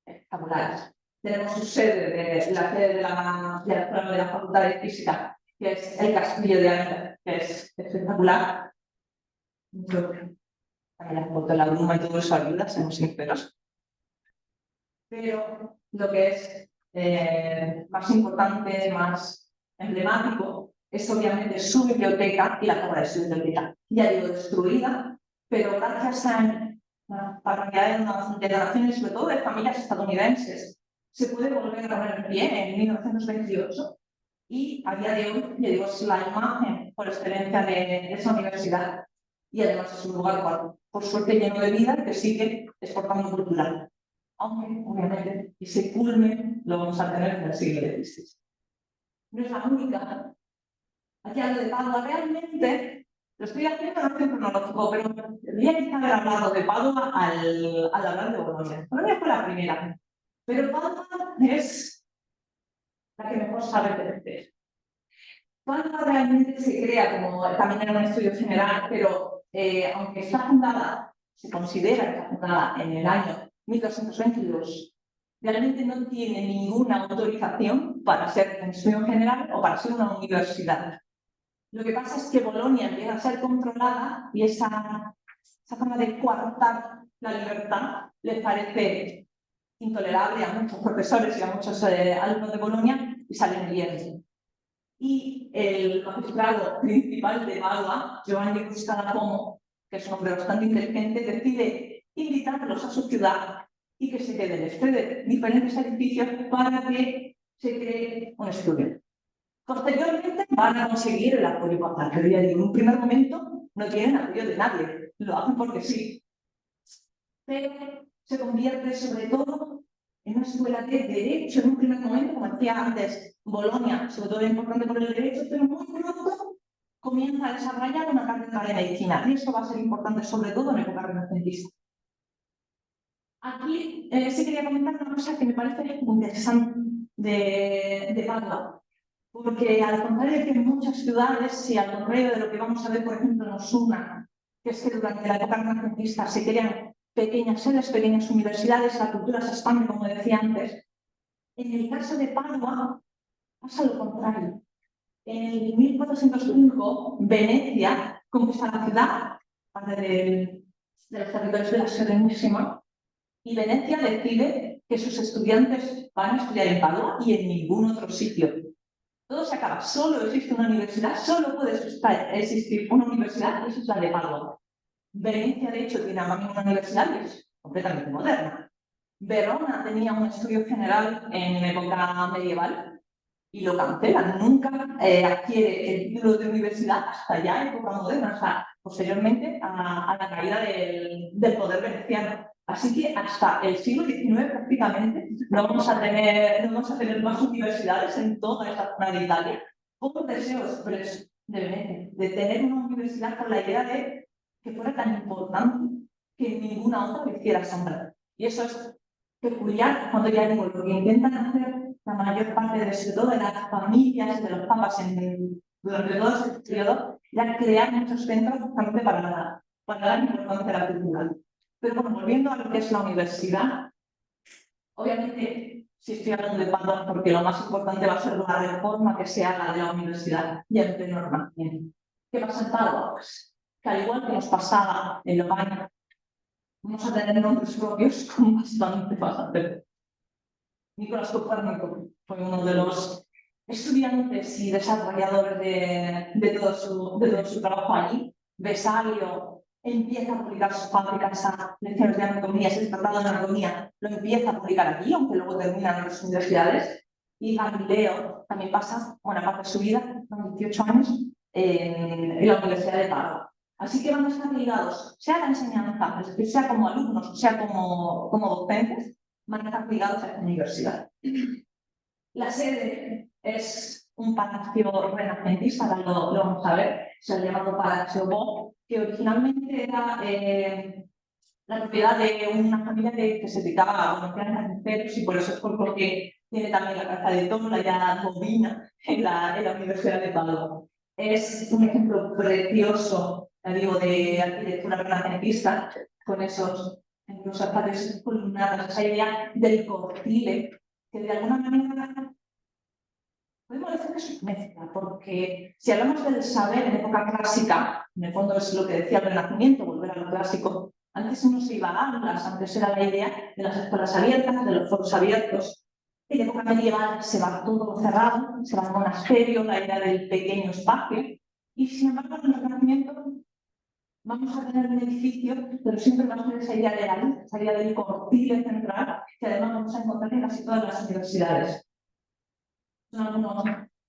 espectaculares. Tenemos su sede, la sede de la Facultad de Física, que es el Castillo de Ávila, que es espectacular. También la foto de la bruma y todo eso ayuda, seamos sinceros. Pero lo que es más importante, más emblemático, es obviamente su biblioteca y la torre de su biblioteca. Ya digo, destruida, pero gracias a parroquiales de donaciones, sobre todo de familias estadounidenses, se puede volver a poner en pie en 1928 y a día de hoy, yo digo, es la imagen por excelencia de esa universidad. Y además es un lugar, por suerte, lleno de vida que sigue exportando cultura. Aunque, obviamente, ese culmen lo vamos a tener en el siglo XVI. No es la única. Aquí hablo de Padua. Realmente, lo estoy haciendo en orden cronológico, pero tendría que haber hablado de Padua al hablar de Bolonia. Bolonia fue la primera, pero Padua es la que mejor sabe perder. Padua realmente se crea como también en un estudio general, pero aunque está fundada, se considera que está fundada en el año 1222, realmente no tiene ninguna autorización para ser un estudio general o para ser una universidad. Lo que pasa es que Bolonia empieza a ser controlada y esa forma de coartar la libertad les parece intolerable a muchos profesores y a muchos alumnos de Bolonia y salen huyendo. Y el magistrado principal de Padua, Giovanni Cruscalacomo, que es un hombre bastante inteligente, decide invitarlos a su ciudad y que se queden de diferentes edificios para que se cree un estudio. Posteriormente van a conseguir el apoyo papal, pero ya digo, en un primer momento no tienen apoyo de nadie, lo hacen porque sí. Pero se convierte sobre todo en una escuela de derecho en un primer momento, como decía antes, Bolonia, sobre todo importante por el derecho, pero muy pronto comienza a desarrollar una cátedra de medicina, y eso va a ser importante sobre todo en época renacentista. Aquí sí quería comentar una cosa que me parece interesante de Padua, porque al contrario que en muchas ciudades, y al contrario de lo que vamos a ver, por ejemplo, en Osuna, que es que durante la época renacentista se crean pequeñas sedes, pequeñas universidades, la cultura se expande, como decía antes. En el caso de Padua pasa lo contrario. En 1405, Venecia conquista la ciudad, parte de los territorios de la Serenísima, y Venecia decide que sus estudiantes van a estudiar en Padua y en ningún otro sitio. Todo se acaba, solo existe una universidad, solo puede existir una universidad, y esa es la de Padua. Venecia, de hecho, tiene ahora mismo una universidad que es completamente moderna. Verona tenía un estudio general en época medieval y lo cancelan. Nunca adquiere el título de universidad hasta ya época moderna, o sea, posteriormente a la caída del poder veneciano. Así que hasta el siglo XIX prácticamente no vamos a tener más universidades en toda esta zona de Italia, por deseos expresos de Venecia, de tener una universidad con la idea de que fuera tan importante que ninguna otra le hiciera sombra. Y eso es peculiar cuando ya digo lo que intentan hacer la mayor parte sobre todo de las familias y de los papas durante todo ese periodo, era crear muchos centros justamente para dar importancia a la cultura. Pero bueno, volviendo a lo que es la universidad, obviamente si estoy hablando de Padua porque lo más importante va a ser la reforma que se haga de la universidad y el pleno Renacimiento. ¿Qué pasa en Padua? Pues que al igual que nos pasaba en Lovaina, vamos a tener nombres propios con bastante. Nicolás Copérnico fue uno de los estudiantes y desarrolladores de todo su trabajo allí. Vesalio empieza a publicar sus fábricas a lecciones de anatomía, ese tratado de anatomía lo empieza a publicar aquí, aunque luego termina en las universidades. Y Galileo también pasa buena parte de su vida, con 18 años, en la Universidad de Padua. Así que van a estar ligados, sea a la enseñanza, es decir, sea como alumnos, sea como docentes, van a estar ligados a esta universidad. La sede es un palacio renacentista, lo vamos a ver, se ha llamado Palacio Bo, que originalmente era la propiedad de una familia que se dedicaba a conocer carniceros y por eso es por lo que tiene también la caza de toro, la bovina, en la Universidad de Padua. Es un ejemplo precioso, digo, de arquitectura renacentista, con esos espacios columnados, esa idea del cortile, que de alguna manera podemos decir que es una mezcla, porque si hablamos del saber en época clásica, en el fondo es lo que decía el Renacimiento, volver a lo clásico, antes no se iba a aulas, antes era la idea de las escuelas abiertas, de los foros abiertos. En época medieval se va todo cerrado, se va al monasterio, la idea del pequeño espacio, y sin embargo en el Renacimiento vamos a tener un edificio, pero siempre vamos a tener esa idea de la luz, esa idea del cortile central, que además vamos a encontrar en casi todas las universidades. Son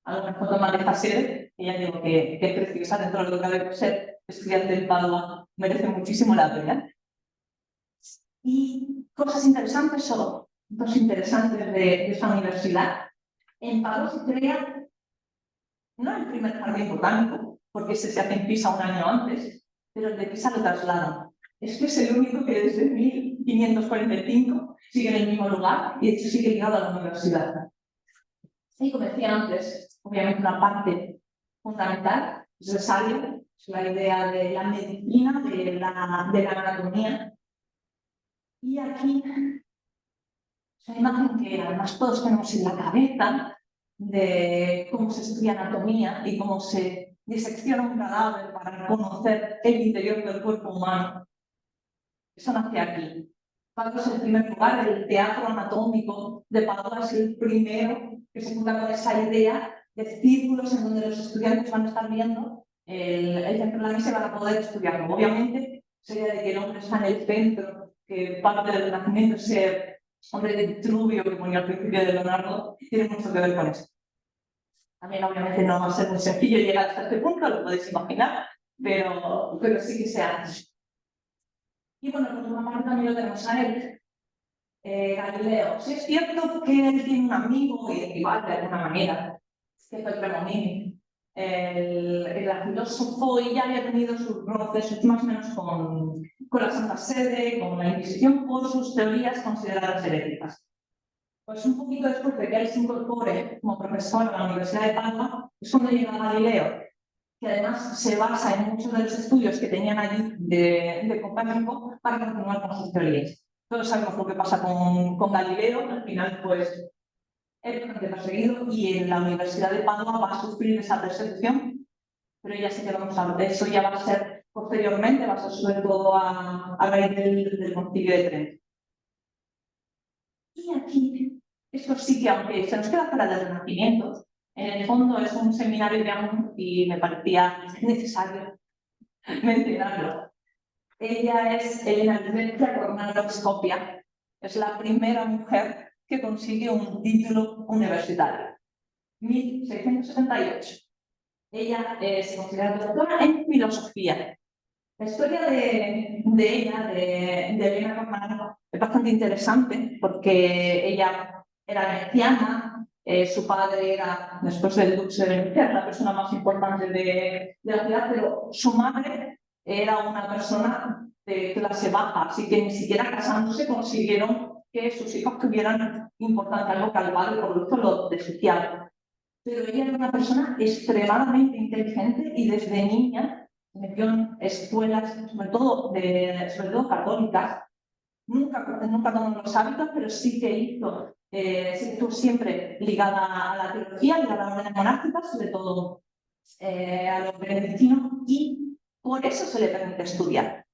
algunas fotos más de esta sede, que ya digo que es preciosa dentro de lo que cabe ser estudiante en Padua, merece muchísimo la pena. Y cosas interesantes o dos interesantes de esta universidad. En Padua se crea no el primer jardín botánico, porque ese se hace en Pisa un año antes, pero el de Pisa lo trasladan. Este es el único que desde 1545 sigue en el mismo lugar y de hecho sigue ligado a la universidad. Y como decía antes, obviamente una parte fundamental es necesaria, es la idea de la medicina, de la anatomía. Y aquí es una imagen que además todos tenemos en la cabeza de cómo se estudia anatomía y cómo se disecciona un cadáver para conocer el interior del cuerpo humano. Eso nace aquí. Padua es el primer lugar, el teatro anatómico de Padua es el primero que se funda con esa idea de círculos en donde los estudiantes van a estar viendo el centro de la misa y van a poder estudiarlo. Obviamente, esa idea de que el hombre está en el centro, que parte del Renacimiento es ser hombre de Vitruvio, que ponía al principio de Leonardo, tiene mucho que ver con eso. También, obviamente, no va a ser muy sencillo llegar hasta este punto, lo podéis imaginar, pero sí que se hace. Y bueno, por una parte también lo tenemos a él, Galileo. Sí es cierto que él tiene un amigo igual de alguna manera, que fue Cremonini, el filósofo, y ya había tenido sus roces más o menos con la Santa Sede, con la Inquisición, por sus teorías consideradas heréticas. Pues un poquito después de que él se incorpore como profesor a la Universidad de Padua, es cuando llega Galileo, que además se basa en muchos de los estudios que tenían allí de Copérnico para continuar con sus teorías. Todos sabemos lo que pasa con Galileo, al final pues es bastante perseguido y en la Universidad de Padua va a sufrir esa persecución, pero ya sí que vamos a ver, eso ya va a ser posteriormente, va a ser sobre todo a raíz del Concilio de Trento. Y aquí, esto sí que aunque se nos queda fuera del Renacimiento, en el fondo es un seminario de Amun y me parecía necesario mencionarlo. Ella es Elena Lucrecia Cornaro Scopia. Es la primera mujer que consigue un título universitario. 1678. Ella se considera doctora en filosofía. La historia de ella, de Elena Cornaro, es bastante interesante porque ella era veneciana, su padre era, después del duque de Venecia, la persona más importante de la ciudad, pero su madre era una persona de clase baja, así que ni siquiera casándose consiguieron que sus hijos tuvieran importancia, algo que al padre por lo visto lo despreciaba. Pero ella era una persona extremadamente inteligente y desde niña se metió en escuelas, sobre todo católicas. Nunca tomó los hábitos, pero sí que estuvo siempre ligada a la teología, ligada a las órdenes monásticas, sobre todo a los benedictinos, y por eso se le permite estudiar.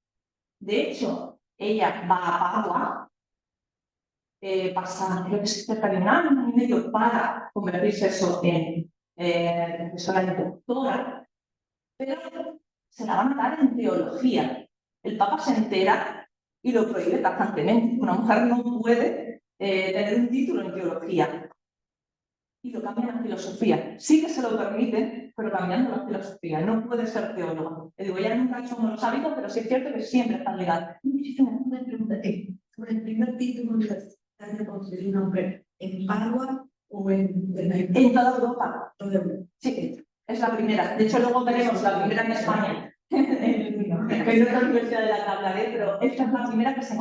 De hecho, ella va a Padua, pasa, creo que es cerca de un año y medio para convertirse eso en profesora y doctora, pero se la van a dar en teología. El Papa se entera y lo prohíbe tajantemente. Una mujer no puede tener un título en teología. Y lo cambian a filosofía. Sí que se lo permiten, pero cambiando la filosofía. No puede ser teólogo. Digo, ya nunca he hecho unos hábitos, pero sí es cierto que siempre están ligados. Una pregunta sobre el primer título universitario de conseguir un hombre en Padua o en toda Europa. Sí, es la primera. De hecho, luego veremos la primera en España. En otra universidad de la que hablaré, pero esta es la primera que se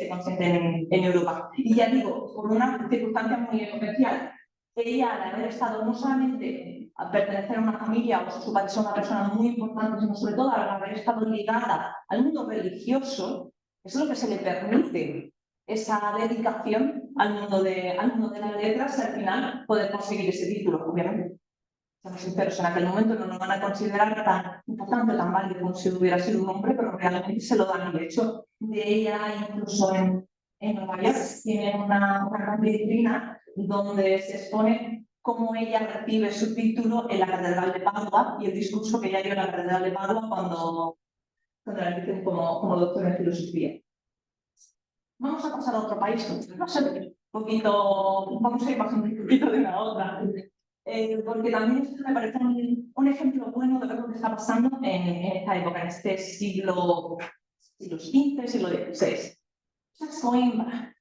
consiente en Europa. Y ya digo, por una circunstancia muy especial, ella, al haber estado no solamente a pertenecer a una familia o su padre es una persona muy importante, sino sobre todo al haber estado ligada al mundo religioso, es lo que se le permite esa dedicación al mundo de las letras y al final poder conseguir ese título, obviamente. Seamos sinceros, en aquel momento no nos van a considerar tan importante, tan válido como si hubiera sido un hombre, pero realmente se lo dan. De hecho, de ella incluso en Nueva York tienen una gran vitrina donde se expone cómo ella recibe su título en la Catedral de Padua y el discurso que ella dio en la Catedral de Padua cuando la eligieron como doctora en filosofía. Vamos a pasar a otro país, va a ser un poquito, vamos a ir pasando un poquito de una a otra. porque también esto me parece un ejemplo bueno de lo que está pasando en esta época, en este siglo XV, siglo XVI. Esa es Coimbra.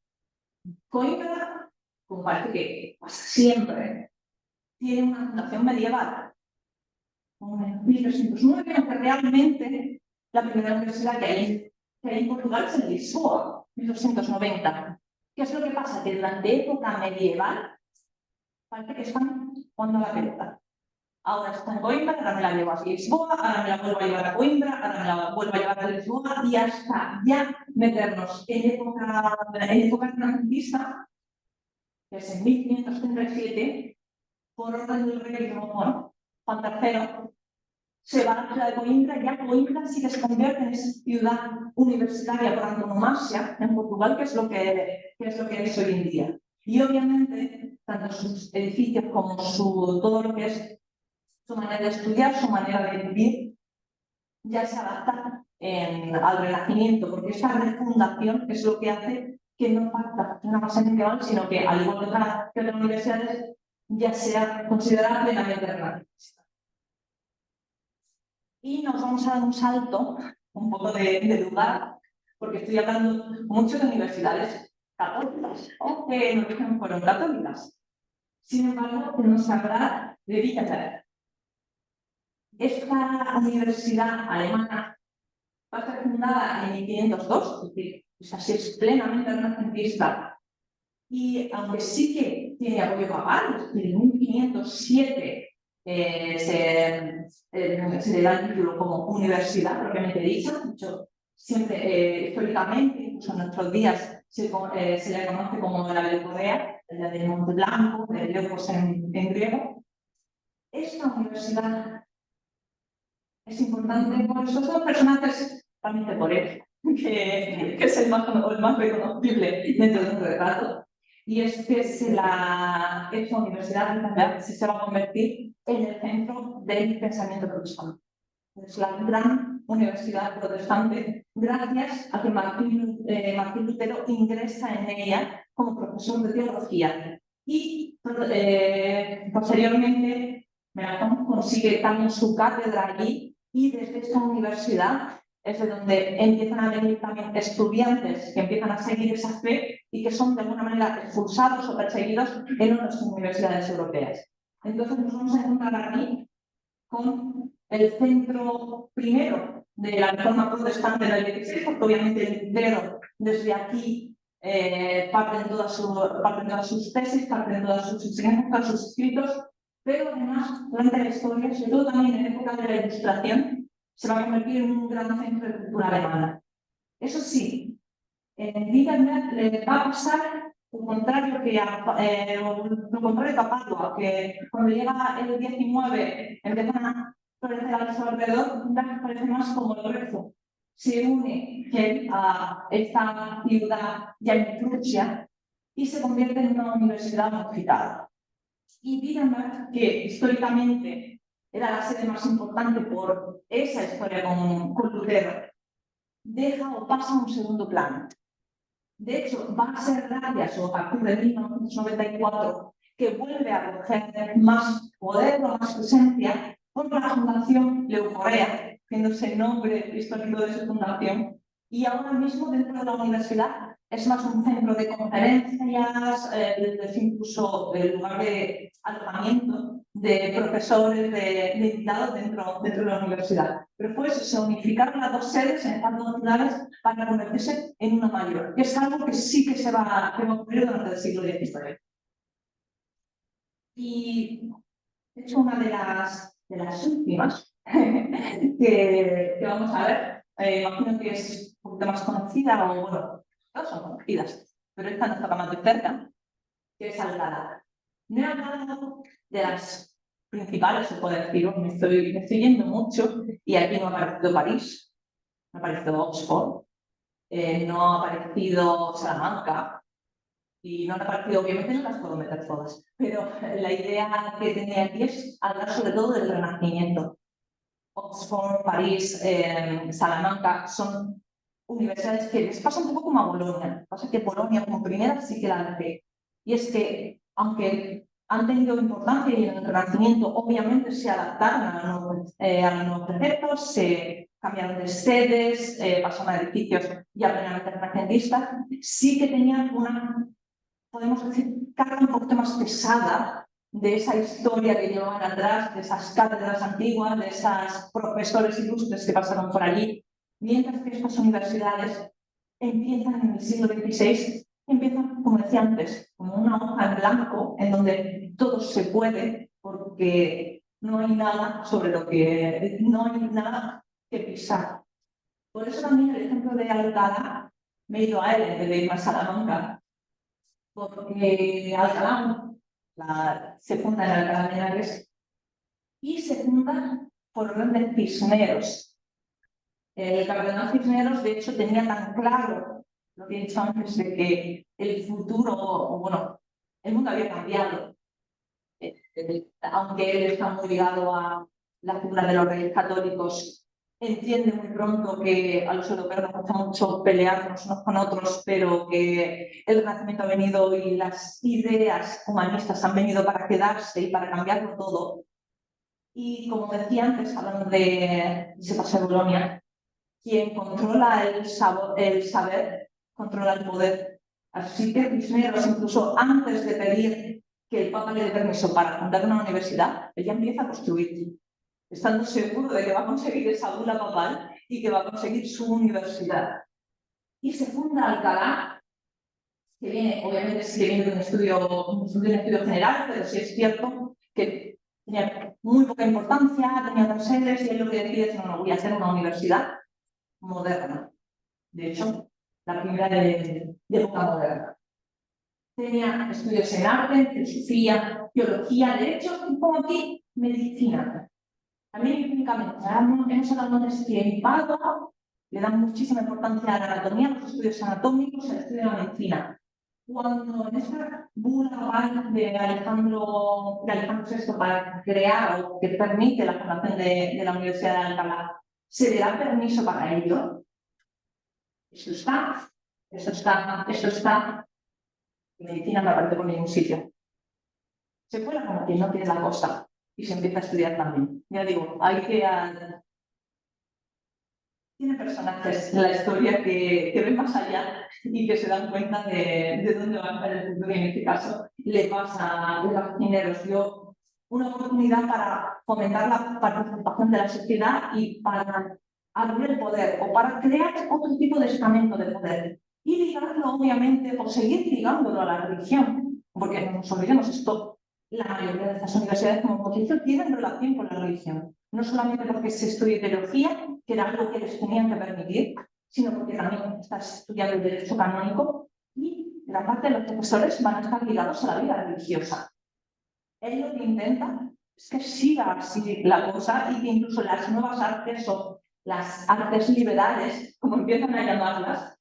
Coimbra, como parece que pasa siempre, tiene una fundación medieval, en 1309, aunque realmente la primera universidad que hay en Portugal es en Lisboa, 1290. ¿Qué es lo que pasa? Que durante época medieval parece que están jugando a la pelota. Ahora está en Coimbra, ahora me la llevo a Lisboa, ahora me la vuelvo a llevar a Coimbra, ahora me la vuelvo a llevar a Lisboa y hasta ya meternos en época renacentista, que es en 1537, por orden del rey Juan III, se va a la ciudad de Coimbra, ya Coimbra sí que se convierte en esa ciudad universitaria por antonomasia en Portugal, que es lo que es hoy en día. Y obviamente, tanto sus edificios como todo lo que es su manera de estudiar, su manera de vivir, ya se adapta al Renacimiento, porque esta refundación es lo que hace que no falta una base medieval, sino que, al igual que otras universidades, ya sea considerada plenamente renacentista. Y nos vamos a dar un salto, un poco de lugar, porque estoy hablando mucho de universidades católicas, o que en origen fueron católicas. Sin embargo, tenemos que hablar de Wittenberg. Esta universidad alemana va a ser fundada en 1502, es decir, así es plenamente renacentista. Y aunque sí que tiene apoyo papal, es decir, en 1507 se le da el título como universidad, propiamente dicha. De hecho, siempre, históricamente, incluso en nuestros días, se le conoce como la Belcorea, la de Monte Blanco, de Leopos en griego. Esta universidad es importante por esos dos personajes, realmente por él, que es el más reconocible dentro de un retrato. Y es que esta universidad se va a convertir en el centro del pensamiento protestante. Es la gran universidad protestante, gracias a que Martín Lutero ingresa en ella como profesor de teología. Y posteriormente Melanchthon consigue también su cátedra allí, y desde esta universidad es de donde empiezan a venir también estudiantes que empiezan a seguir esa fe y que son de alguna manera expulsados o perseguidos en otras universidades europeas. Entonces nos vamos a encontrar aquí con el centro primero de la reforma protestante del XVI, porque obviamente Lutero desde aquí parten todas sus tesis, parten todas sus enseñanzas, todos sus escritos, pero además durante la historia, sobre todo también en época de la Ilustración, se va a convertir en un gran centro de cultura alemana. Eso sí, en Wittenberg va a pasar lo contrario que a Padua, que cuando llega el 19 empiezan a florecer a su alrededor, parece más como el rezo. Se une a esta ciudad ya en Prusia y se convierte en una universidad unificada. Y Wittenberg, que históricamente era la sede más importante por esa historia con Lutero, deja o pasa a un segundo plano. De hecho, va a ser gracias o a partir de 1994 que vuelve a coger más poder o más presencia por la Fundación Leucorea, haciéndose el nombre histórico de su fundación, y ahora mismo dentro de la universidad es más un centro de conferencias, incluso el lugar de alojamiento de profesores, de invitados dentro de la universidad. Pero pues se unificaron las dos sedes en estas dos ciudades para convertirse en una mayor, que es algo que sí que va a ocurrir durante el siglo XIX. Y de hecho una de las últimas que vamos a ver, imagino que es un poquito más conocida, o bueno, todas son conocidas, pero esta nos toca más de cerca, que es Alcalá. No he hablado de las principales, se puede decir, me estoy yendo mucho, y aquí no ha aparecido París, no ha aparecido Oxford, no ha aparecido Salamanca, y no han aparecido, obviamente no las puedo meter todas, pero la idea que tenía aquí es hablar sobre todo del Renacimiento. Oxford, París, Salamanca son universidades que les pasa un poco como a Bolonia. Pasa que Bolonia como primera sí que la dejé. Y es que, aunque han tenido importancia y en el Renacimiento obviamente se adaptaron a los nuevos preceptos, se cambiaron de sedes, pasaron a edificios ya plenamente renacentistas, sí que tenían una, podemos decir, carga un poquito más pesada de esa historia que llevaban atrás, de esas cátedras antiguas, de esos profesores ilustres que pasaron por allí, mientras que estas universidades empiezan en el siglo XVI, empiezan, como decía antes, como una hoja en blanco en donde todo se puede porque no hay nada no hay nada que pisar. Por eso también el ejemplo de Alcalá, me he ido a él en vez de irme a Salamanca, porque Alcalá se funda en Alcalá de Henares y se funda por orden de Cisneros. El cardenal Cisneros, de hecho, tenía tan claro lo que he dicho antes de que el futuro, o bueno, el mundo había cambiado, aunque él está muy ligado a la figura de los reyes católicos, entiende muy pronto que a los europeos nos gusta mucho pelearnos unos con otros, pero que el Renacimiento ha venido y las ideas humanistas han venido para quedarse y para cambiarlo todo. Y como decía antes, hablando de ese paso de Bolonia, quien controla el saber, controla el poder. Así que Cisneros, incluso antes de pedir que el Papa le dé permiso para fundar una universidad, ella empieza a construir, estando seguro de que va a conseguir esa bula papal y que va a conseguir su universidad. Y se funda Alcalá, que viene, obviamente sí que viene de un estudio general, pero sí es cierto que tenía muy poca importancia, tenía otras sedes y él lo que decide es no voy a hacer una universidad moderna. De hecho, la primera de época moderna. Tenía estudios en arte, filosofía, teología, derecho y como aquí, medicina. También clínicamente, hemos hablado de tiempo, le dan muchísima importancia a la anatomía, a los estudios anatómicos, al estudio de la medicina. Cuando en esta bula de Alejandro VI para crear o que permite la fundación de la Universidad de Alcalá, se le da permiso para ello. Esto está. Medicina no aparece por ningún sitio. Se fuera como quien no tiene la cosa y se empieza a estudiar también. Ya digo, tiene personajes en la historia que ven más allá y que se dan cuenta de dónde va a estar el futuro. Y en este caso le pasa a los Cisneros. Dio una oportunidad para fomentar la participación de la sociedad y para abrir el poder o para crear otro tipo de estamento de poder. Y ligarlo, obviamente, o seguir ligándolo a la religión, porque no nos olvidemos esto, la mayoría de estas universidades, como hemos dicho, tienen relación con la religión. No solamente porque se estudie teología, que era algo que les tenían que permitir, sino porque también estás estudiando el derecho canónico y la parte de los profesores van a estar ligados a la vida religiosa. Él lo que intenta es que siga así la cosa y que incluso las nuevas artes o las artes liberales, como empiezan a llamarlas,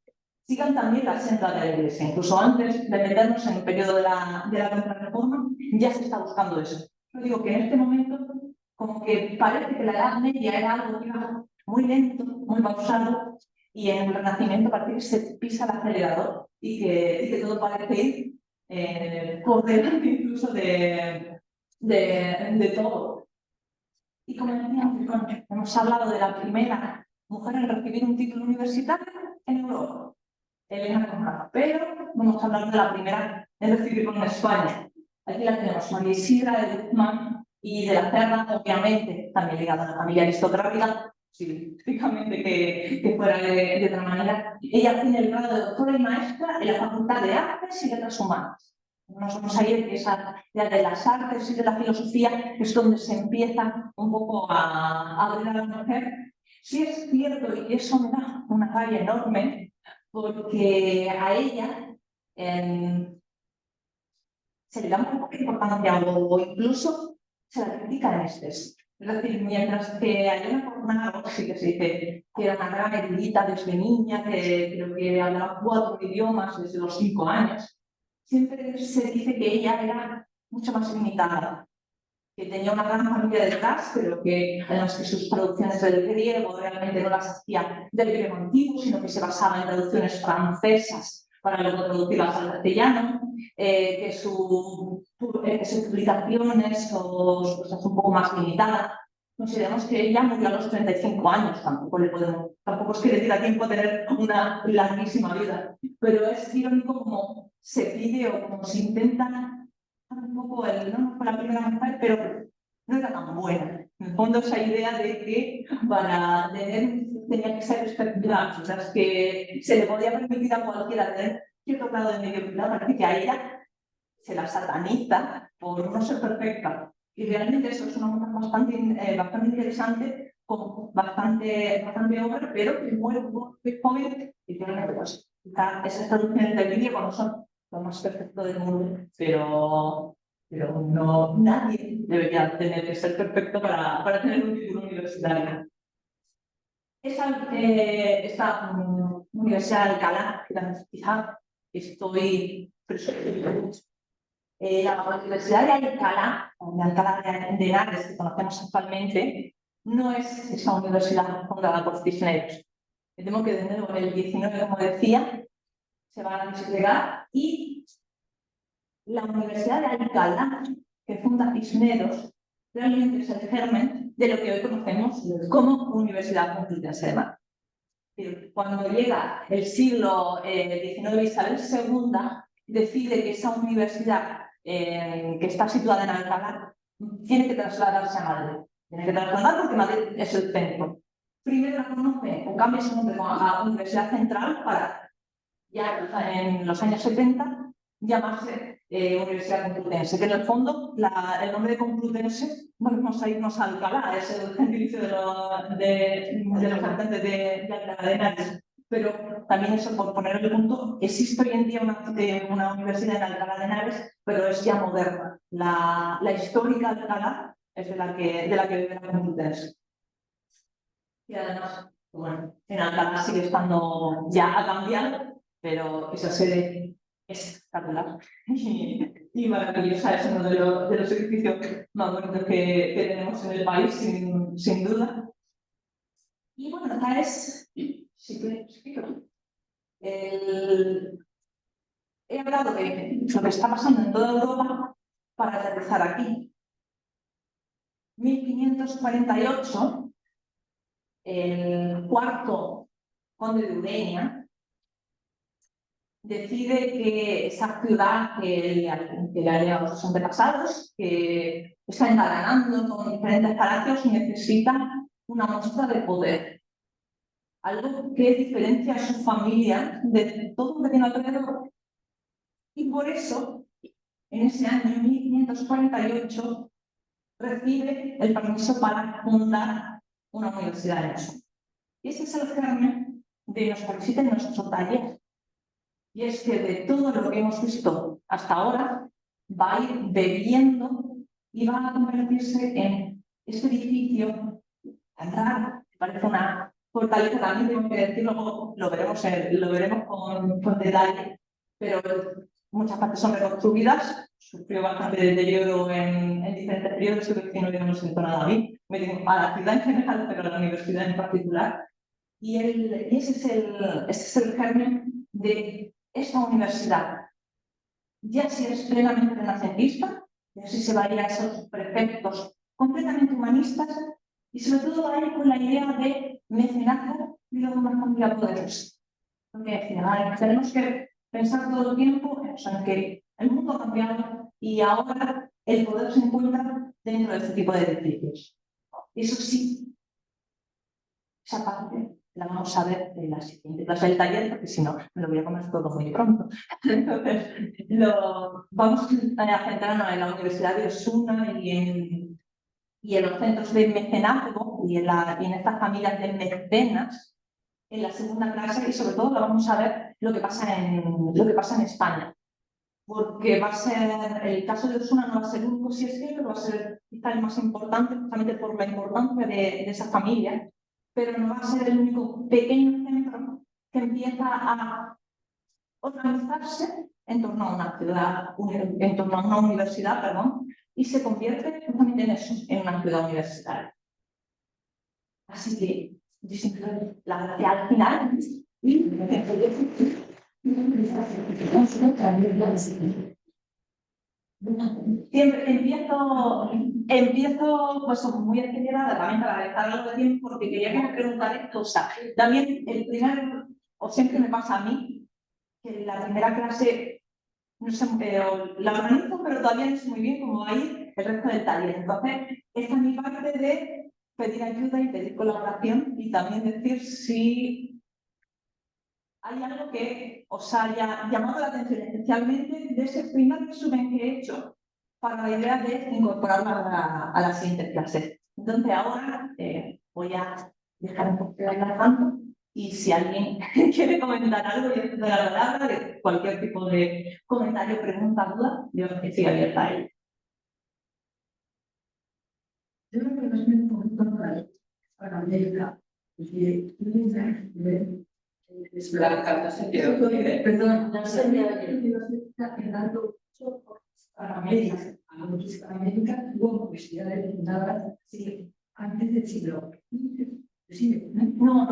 sigan también la senda de la Iglesia. Incluso antes de meternos en el periodo de la Contrarreforma, ya se está buscando eso. Yo digo que en este momento, como que parece que la Edad Media era algo que iba muy lento, muy pausado, y en el Renacimiento parece que se pisa el acelerador y que todo parece ir por delante incluso de todo. Y como decía, hemos hablado de la primera mujer en recibir un título universitario en Europa, Elena Cornaro, pero vamos a hablar de la primera en recibirlo en España. Aquí la tenemos, María Isidra de Guzmán y de la Cerda, obviamente, también ligada a la familia aristocrática, típicamente que fuera de otra manera. Ella tiene el grado de doctora y maestra en la Facultad de Artes y Letras Humanas. Nos vamos a ir que esa de las artes y de la filosofía es donde se empieza un poco a abrir a la mujer. Sí es cierto, y eso me da una rabia enorme, porque a ella se le da muy poca importancia o incluso se la critica en exceso. Es decir, mientras que a Elena Cornaro sí que se dice que era una gran erudita desde niña, que creo que hablaba 4 idiomas desde los 5 años, siempre se dice que ella era mucho más limitada, que tenía una gran familia detrás, pero que además que sus traducciones del griego realmente no las hacía del griego antiguo, sino que se basaba en traducciones francesas para luego traducirlas al castellano, que sus publicaciones o cosas un poco más limitadas. Consideramos que ella murió a los 35 años, tampoco es que le diera tiempo a tener una larguísima vida, pero es irónico como se pide o como se intenta un poco no fue la primera mujer, pero no era tan buena. En el fondo, esa idea de que para tener tenía que ser espectacular, o sea, es que se le podía permitir a cualquiera tener cierto grado de mediocridad, parece que a ella se la sataniza por no ser perfecta. Y realmente eso es una mujer bastante interesante, con bastante obra, pero que muere muy joven y realmente pues, esas traducciones del vídeo cuando son lo más perfecto del mundo, pero no, nadie debería tener que ser perfecto para tener un título universitario. Esta Universidad de Alcalá, que también quizá estoy presumiendo. La Universidad de Alcalá de Henares, que conocemos actualmente, no es esa universidad fundada por Cisneros. Me temo que de nuevo en el 19, como decía, se van a despegar y la Universidad de Alcalá, que funda Cisneros, realmente es el germen de lo que hoy conocemos como Universidad Complutense de Madrid. Cuando llega el siglo XIX, Isabel II decide que esa universidad que está situada en Alcalá tiene que trasladarse a Madrid. Tiene que trasladar porque Madrid es el centro. Primero la conoce o cambia su nombre a Universidad Central para, ya en los años 70, llamarse Universidad Complutense, que en el fondo el nombre de Complutense, vamos a irnos a Alcalá, es el gentilicio de los habitantes de Alcalá de Henares. Pero también eso, por poner el punto, existe hoy en día una universidad en Alcalá de Henares, pero es ya moderna. La histórica Alcalá es de la que vive la Complutense. Y además, bueno, en Alcalá sigue estando, ya ha cambiado, pero esa sede es espectacular y maravillosa. Es uno de los edificios más bonitos que tenemos en el país, sin duda. Y bueno, esta es, he hablado de lo que está pasando en toda Europa para aterrizar aquí. 1548, el cuarto conde de Ureña decide que esa ciudad que le ha llegado a sus antepasados, que está engalanando con diferentes palacios, necesita una muestra de poder. Algo que diferencia a su familia de todo lo que tiene alrededor. Y por eso, en ese año 1548, recibe el permiso para fundar una universidad en eso. Y ese es el germen de nuestra visita y nuestro taller. Y es que de todo lo que hemos visto hasta ahora, va a ir bebiendo y va a convertirse en este edificio tan raro, que parece una fortaleza, también tengo que decirlo, lo veremos con detalle, pero muchas partes son reconstruidas, sufrió bastante deterioro en diferentes periodos, creo que no habíamos visto nada bien, a la ciudad en general, pero a la universidad en particular. Y ese es el germen de esta universidad. Ya si es plenamente renacentista, ya si se va a ir a esos preceptos completamente humanistas y sobre todo va a ir con la idea de mecenazgo y de una familia poderosa. Porque tenemos que pensar todo el tiempo en que el mundo ha cambiado y ahora el poder se encuentra dentro de este tipo de edificios. Eso sí, esa parte la vamos a ver en la siguiente clase del taller, porque si no, me lo voy a comer todo muy pronto. Entonces, vamos a centrarnos en la Universidad de Osuna y en los centros de mecenazgo y en estas familias de mecenas en la segunda clase, y sobre todo lo vamos a ver lo que pasa en España. Porque va a ser, el caso de Osuna no va a ser el único, si es cierto, va a ser quizá el más importante, justamente por la importancia de esa familia, pero no va a ser el único pequeño centro que empieza a organizarse en torno a una ciudad, en torno a una universidad, perdón, y se convierte justamente en eso, en una ciudad universitaria. Así que, yo siempre la gracia al final y Siempre empiezo pues muy acelerada también para dejar algo de tiempo porque quería que me preguntaran cosas. También el primer, o siempre me pasa a mí, que la primera clase no sé, la organizo, pero todavía no sé muy bien cómo va a ir el resto del taller. Entonces, esta es mi parte de pedir ayuda y pedir colaboración y también decir si hay algo que os haya llamado la atención, especialmente de ese primer resumen que he hecho para la idea de incorporarlo a la siguiente clase. Entonces, ahora voy a dejar un poco de hablar tanto y si alguien quiere comentar algo, yo te doy la palabra, de cualquier tipo de comentario, pregunta, duda, yo estoy abierta a ello. Yo creo que no es un poquito para América, porque perdón, no sé, en dando para América, para América hubo universidades fundadas antes del siglo XX. Sí, no, tengo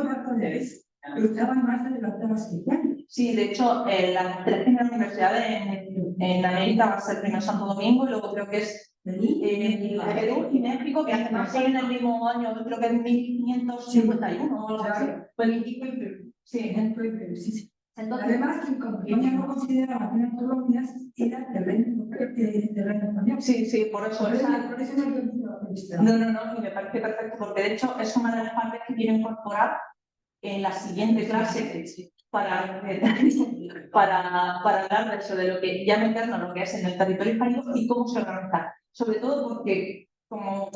razones, pero estaban más adelantadas que ya. Sí, de hecho, la tres primeras universidades en América va a ser primero Santo Domingo y luego creo que es Perú y México, que además son en el mismo año, creo que es 1551 o algo así. Pues México y Perú. Sí, Sí. entonces, Además, que como España no consideraba que eran colonias, era terreno español. sí, por eso. Por eso no lo entiendo. No, y me parece perfecto, porque de hecho es una de las partes que quiero incorporar en la siguiente clase para hablar de lo que ya meternos lo que es en el territorio hispánico y cómo se organiza. Sobre todo porque, como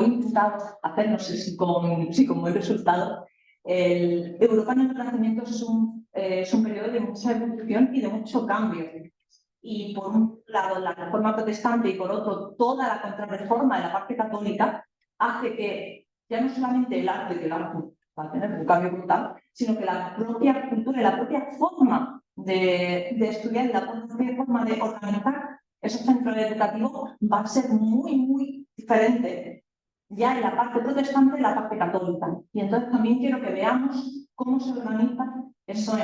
he intentado hacer, no sé si con buen resultado, Europa en el Renacimiento es un periodo de mucha evolución y de mucho cambio. Y por un lado la reforma protestante y por otro toda la contrarreforma de la parte católica hace que ya no solamente el arte, que el arte va a tener un cambio brutal, sino que la propia cultura y la propia forma de estudiar y la propia forma de organizar esos centros educativos va a ser muy diferente ya en la parte protestante y la parte católica. Y entonces también quiero que veamos cómo se organiza eso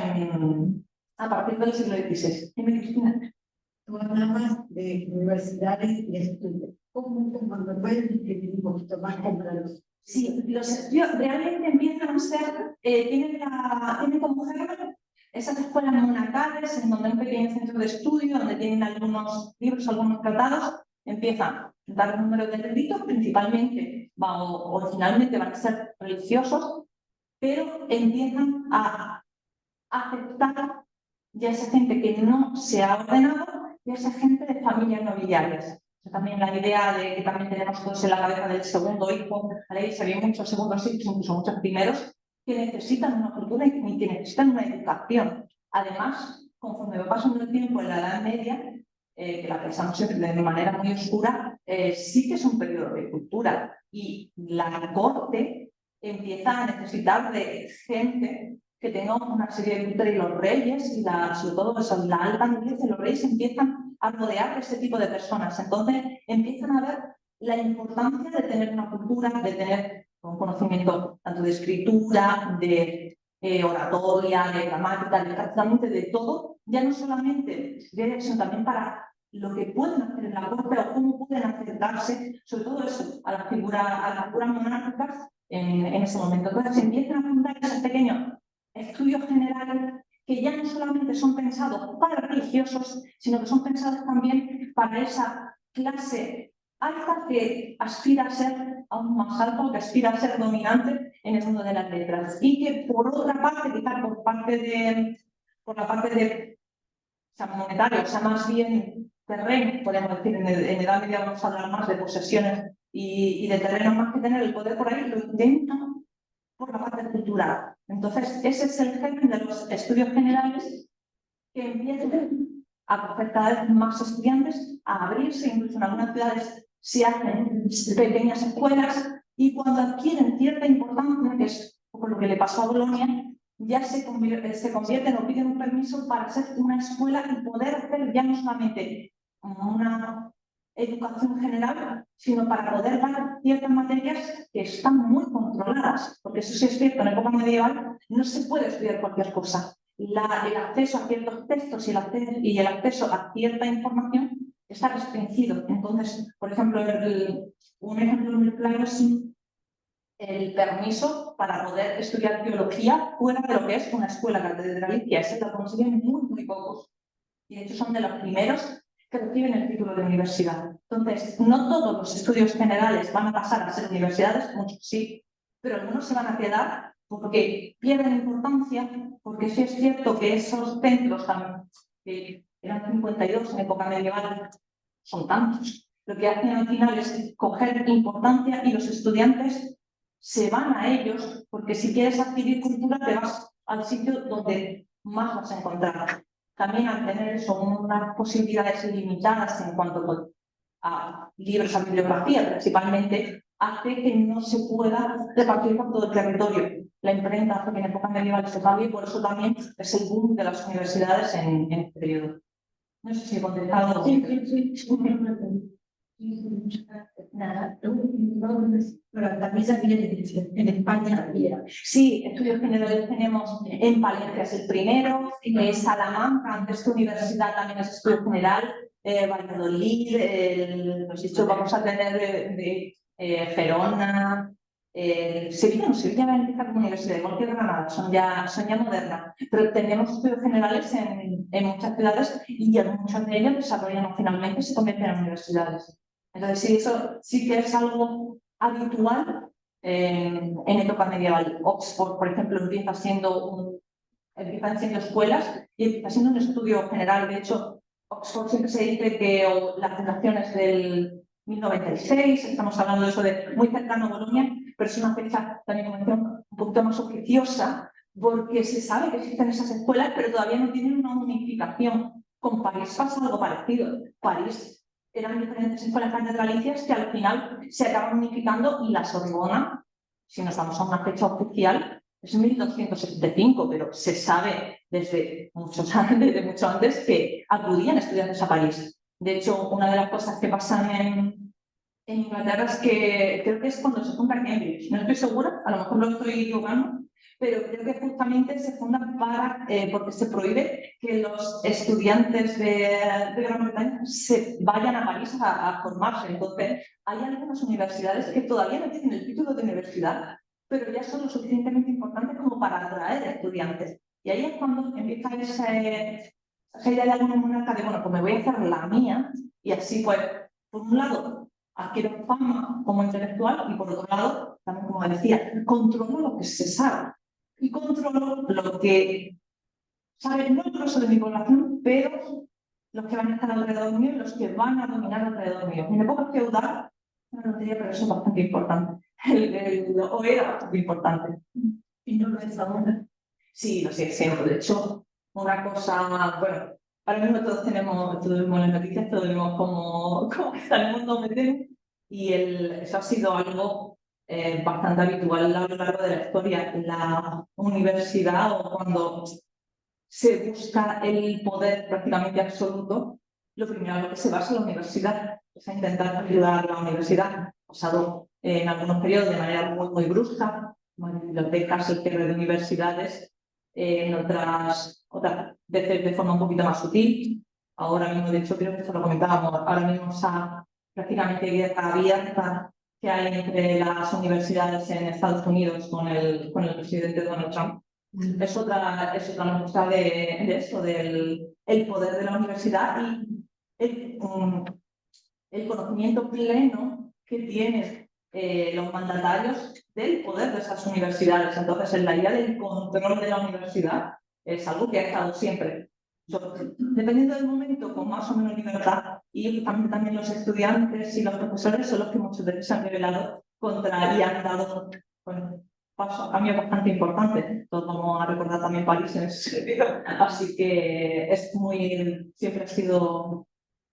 a partir del siglo XVI. Dime, Cristina. Tú hablabas de universidades y estudios. ¿Cómo me puedes describir un poquito más para los? Sí, los estudios realmente empiezan a ser, tienen como germen esas escuelas monacales en donde hay un pequeño centro de estudio, donde tienen algunos libros, algunos tratados, empiezan a dar un número de eruditos, principalmente, originalmente van a ser religiosos, pero empiezan a aceptar ya esa gente que no se ha ordenado y esa gente de familias nobiliarias. También la idea de que también tenemos todos en la cabeza del segundo hijo, ahí se había muchos segundos hijos, incluso muchos primeros, que necesitan una cultura y que necesitan una educación. Además, conforme va pasando el tiempo en la Edad Media, que la pensamos siempre de manera muy oscura, sí que es un periodo de cultura y la corte empieza a necesitar de gente que tenga una serie de cultura y los reyes, y sobre todo eso, la alta nobleza y los reyes empiezan a rodear de ese tipo de personas. Entonces empiezan a ver la importancia de tener una cultura, de tener un conocimiento tanto de escritura, de oratoria, de gramática, de prácticamente de todo, ya no solamente sino también para lo que pueden hacer en la corte o cómo pueden acercarse, sobre todo eso, a las figuras monárquicas en ese momento. Entonces se empiezan a fundar esos pequeños estudios generales que ya no solamente son pensados para religiosos, sino que son pensados también para esa clase alta que aspira a ser aún más alta, que aspira a ser dominante en el mundo de las letras. Y que por otra parte, quizás por la parte de monetaria, o sea, más bien terreno, podemos decir, en Edad Media vamos a hablar más de posesiones y de terreno más que tener el poder por ahí, lo intentan por la parte cultural. Entonces, ese es el germen de los estudios generales que empiezan a coger cada vez más estudiantes, a abrirse, incluso en algunas ciudades se hacen pequeñas escuelas y cuando adquieren cierta importancia, que es un poco lo que le pasó a Bolonia, ya se convierten o piden un permiso para ser una escuela y poder hacer ya no solamente una educación general, sino para poder dar ciertas materias que están muy controladas, porque eso sí es cierto, en la época medieval no se puede estudiar cualquier cosa. el acceso a ciertos textos y el acceso a cierta información está restringido. Entonces, por ejemplo, un ejemplo muy claro es el permiso para poder estudiar teología fuera de lo que es una escuela catedralicia. Ese lo consiguen muy pocos. Y de hecho son de los primeros que reciben el título de universidad. Entonces, no todos los estudios generales van a pasar a ser universidades, muchos sí, pero algunos se van a quedar porque pierden importancia, porque sí es cierto que esos centros, que eran 52 en época medieval, son tantos. Lo que hacen al final es coger importancia y los estudiantes se van a ellos, porque si quieres adquirir cultura te vas al sitio donde más vas a encontrar. También al tener eso, unas posibilidades ilimitadas en cuanto a libros, a bibliografía principalmente, hace que no se pueda repartir por todo el territorio. La imprenta hace que en época medieval se cambie y por eso también es el boom de las universidades en este periodo. No sé si he contestado. Nada, pero también había en España había. Sí, estudios generales tenemos en Palencia es el primero, Salamanca, antes que universidad también es estudio general, Valladolid, nos dicho vamos a tener Gerona, Sevilla va a empezar como universidad, igual que Granada, son ya modernas, pero tenemos estudios generales en muchas ciudades y muchos de ellos desarrollan finalmente se convierten en universidades. Entonces, sí, eso sí que es algo habitual en época medieval. Oxford, por ejemplo, empiezan siendo escuelas y empieza siendo un estudio general. De hecho, Oxford siempre se dice que la fundación es del 1096, estamos hablando de eso de muy cercano a Bolonia, pero es una fecha también un poquito más oficiosa porque se sabe que existen esas escuelas, pero todavía no tienen una unificación. Con París pasa algo parecido. París eran diferentes escuelas catedralicias que al final se acaban unificando y la Sorbona, si nos vamos a una fecha oficial, es 1275, pero se sabe desde mucho antes que acudían estudiantes a París. De hecho, una de las cosas que pasan en Inglaterra es que creo que es cuando se funda Cambridge. No estoy segura, a lo mejor lo estoy equivocando, pero creo que justamente se funda porque se prohíbe que los estudiantes de Gran Bretaña se vayan a París a formarse. Entonces, hay algunas universidades que todavía no tienen el título de universidad, pero ya son lo suficientemente importantes como para atraer estudiantes. Y ahí es cuando empieza esa idea de alguna monarca de, bueno, pues me voy a hacer la mía y así, pues, por un lado, adquiero fama como intelectual y por otro lado, también como decía, controlo lo que se sabe y controlo lo que sabe no el grueso de mi población, pero los que van a estar alrededor mío y los que van a dominar alrededor mío. En época feudal, una tontería, pero eso es bastante importante. O era bastante importante. Y no lo es ahora. Sí, lo sigue siendo. De hecho, una cosa, bueno, ahora mismo todos vemos las noticias, todos vemos cómo está el mundo metido y eso ha sido algo bastante habitual a lo largo de la historia. La universidad o cuando se busca el poder prácticamente absoluto, lo primero en lo que se basa es la universidad, es a intentar ayudar a la universidad, pasado en algunos periodos de manera muy brusca, bibliotecas, el cierre de universidades, en otras veces de forma un poquito más sutil. Ahora mismo, de hecho, creo que esto lo comentábamos, ahora mismo esa prácticamente guerra abierta que hay entre las universidades en Estados Unidos con el presidente Donald Trump. Es otra muestra de eso, del poder de la universidad y el conocimiento pleno que tienen los mandatarios del poder de esas universidades. Entonces, en la idea del control de la universidad es algo que ha estado siempre. Dependiendo del momento, con más o menos libertad, y también los estudiantes y los profesores son los que muchas veces se han rebelado contra y han dado paso a cambios bastante importantes. Todo como ha recordado también París en ese sentido. Así que siempre ha sido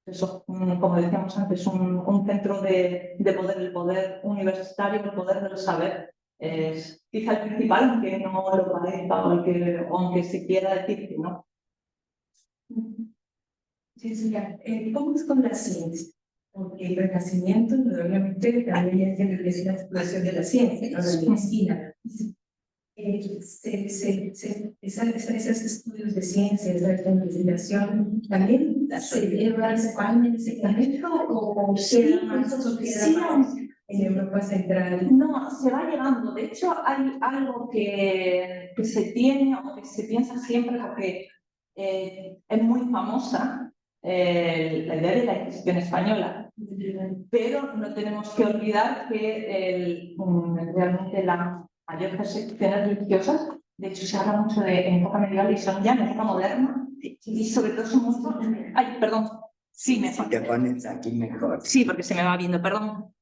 eso, como decíamos antes, un centro de poder, el poder universitario, el poder del saber. Es quizá el principal, aunque no lo parezca, aunque se quiera decir que no. Sí, ¿cómo es con la ciencia? Porque el Renacimiento, obviamente, también es la explosión de la ciencia, ¿no? La medicina. esos estudios de ciencias, de investigación, ¿también se lleva a España enseñamiento o sea más en Europa Central? No, se va llegando. De hecho, hay algo que se tiene o que se piensa siempre porque es muy famosa, la idea de la Inquisición española. Pero no tenemos que olvidar que realmente las mayores persecuciones religiosas, de hecho se habla mucho de época medieval y son ya en época moderna, y sobre todo son mucho... Ay, perdón, sí, mejor. Si te pones aquí mejor. Sí, porque se me va viendo, perdón.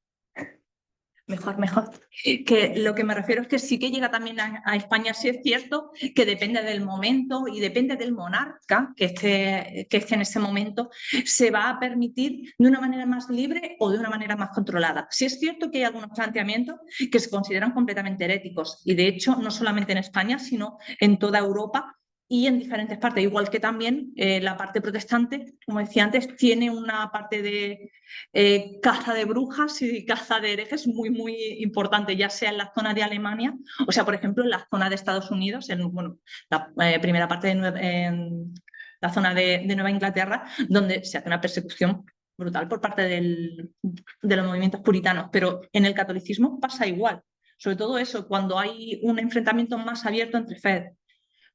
Mejor. Que lo que me refiero es que sí que llega también a España, sí es cierto que depende del momento y depende del monarca que esté en ese momento, se va a permitir de una manera más libre o de una manera más controlada. Sí es cierto que hay algunos planteamientos que se consideran completamente heréticos y de hecho no solamente en España, sino en toda Europa y en diferentes partes, igual que también la parte protestante, como decía antes, tiene una parte de caza de brujas y caza de herejes muy importante, ya sea en la zona de Alemania, o sea, por ejemplo, en la zona de Estados Unidos, en la primera parte en la zona de Nueva Inglaterra, donde se hace una persecución brutal por parte de los movimientos puritanos, pero en el catolicismo pasa igual, sobre todo eso, cuando hay un enfrentamiento más abierto entre fe.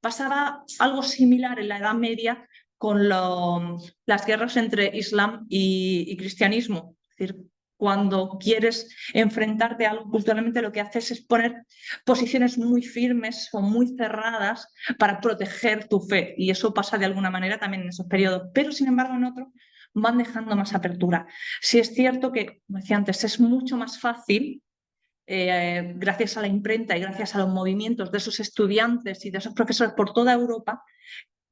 Pasaba algo similar en la Edad Media con las guerras entre Islam y cristianismo. Es decir, cuando quieres enfrentarte a algo culturalmente, lo que haces es poner posiciones muy firmes o muy cerradas para proteger tu fe. Y eso pasa de alguna manera también en esos periodos. Pero, sin embargo, en otros van dejando más apertura. Sí es cierto que, como decía antes, es mucho más fácil gracias a la imprenta y gracias a los movimientos de esos estudiantes y de esos profesores por toda Europa,